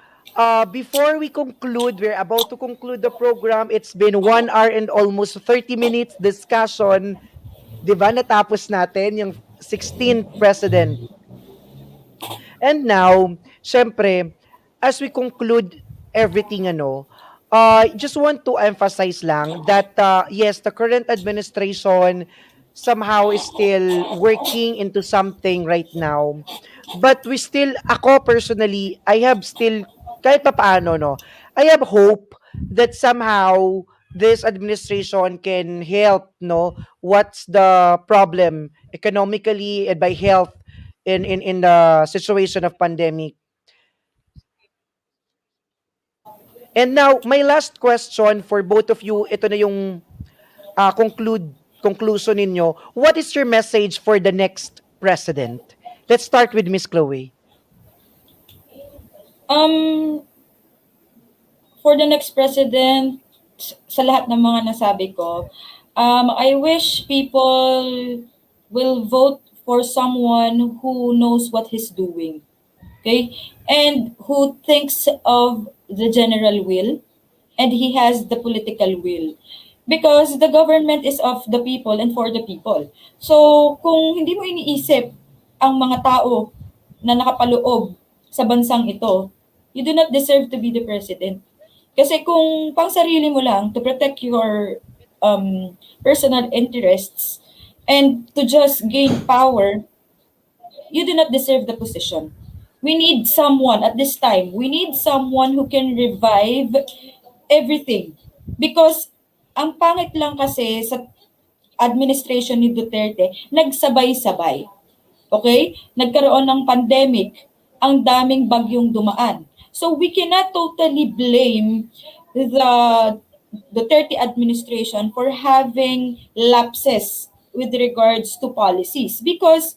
before we conclude, we're about to conclude the program. It's been 1 hour and almost 30 minutes discussion. Diba, natapos natin yung 16th President. And now, syempre, as we conclude everything, just want to emphasize lang that, yes, the current administration somehow is still working into something right now. But we still, ako personally, I have still, kahit pa paano, I have hope that somehow this administration can help, what's the problem economically and by health in the situation of pandemic. And now, my last question for both of you, ito na yung conclusion ninyo. What is your message for the next president? Let's start with Miss CLOIE. For the next president, sa lahat ng mga nasabi ko, I wish people will vote for someone who knows what he's doing, okay? And who thinks of the general will, and he has the political will. Because the government is of the people and for the people. So, kung hindi mo iniisip ang mga tao na nakapaloob sa bansang ito, you do not deserve to be the president. Kasi kung pang sarili mo lang to protect your personal interests and to just gain power, you do not deserve the position. We need someone at this time. We need someone who can revive everything. Because ang pangit lang kasi sa administration ni Duterte, nagsabay-sabay. Okay? Nagkaroon ng pandemic, ang daming bagyong dumaan. So we cannot totally blame the Duterte administration for having lapses with regards to policies because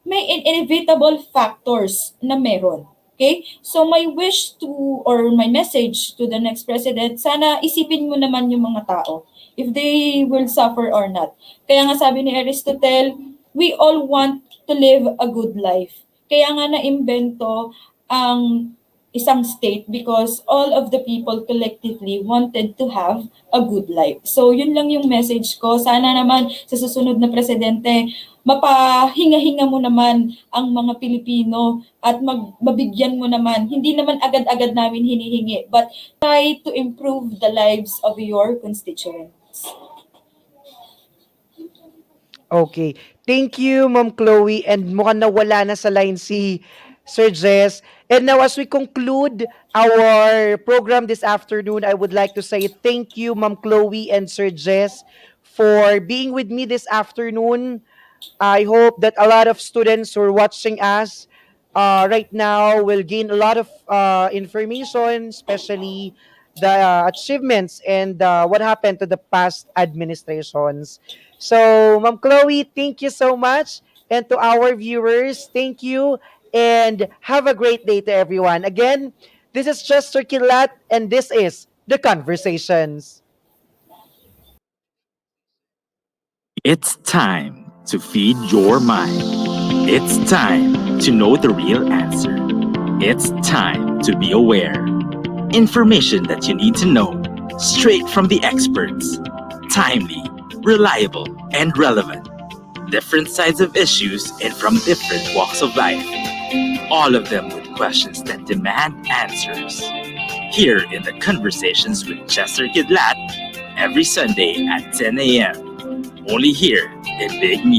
may inevitable factors na meron. Okay? So my wish to or my message to the next president, sana isipin mo naman yung mga tao if they will suffer or not. Kaya nga sabi ni Aristotle, we all want to live a good life. Kaya nga na-imbento ang isang state because all of the people collectively wanted to have a good life. So yun lang yung message ko. Sana naman sa susunod na presidente, mapahinga-hinga mo naman ang mga Pilipino at mabigyan mo naman. Hindi naman agad-agad namin hinihingi, but try to improve the lives of your constituents. Okay. Thank you, Ma'am Chloe. And mukhang nawala na sa line si Sir Jess. And now, as we conclude our program this afternoon, I would like to say thank you, Ma'am Chloe and Sir Jess, for being with me this afternoon. I hope that a lot of students who are watching us right now will gain a lot of information, especially the achievements and what happened to the past administrations. So, Ma'am Chloe, thank you so much. And to our viewers, thank you. And have a great day to everyone. Again, this is Chester Quidlat, and this is The Conversations. It's time to feed your mind. It's time to know the real answer. It's time to be aware. Information that you need to know, straight from the experts. Timely, reliable, and relevant. Different sides of issues and from different walks of life. All of them with questions that demand answers. Here in the Conversations with Chester Quidlat, every Sunday at 10 a.m. Only here in Big Media.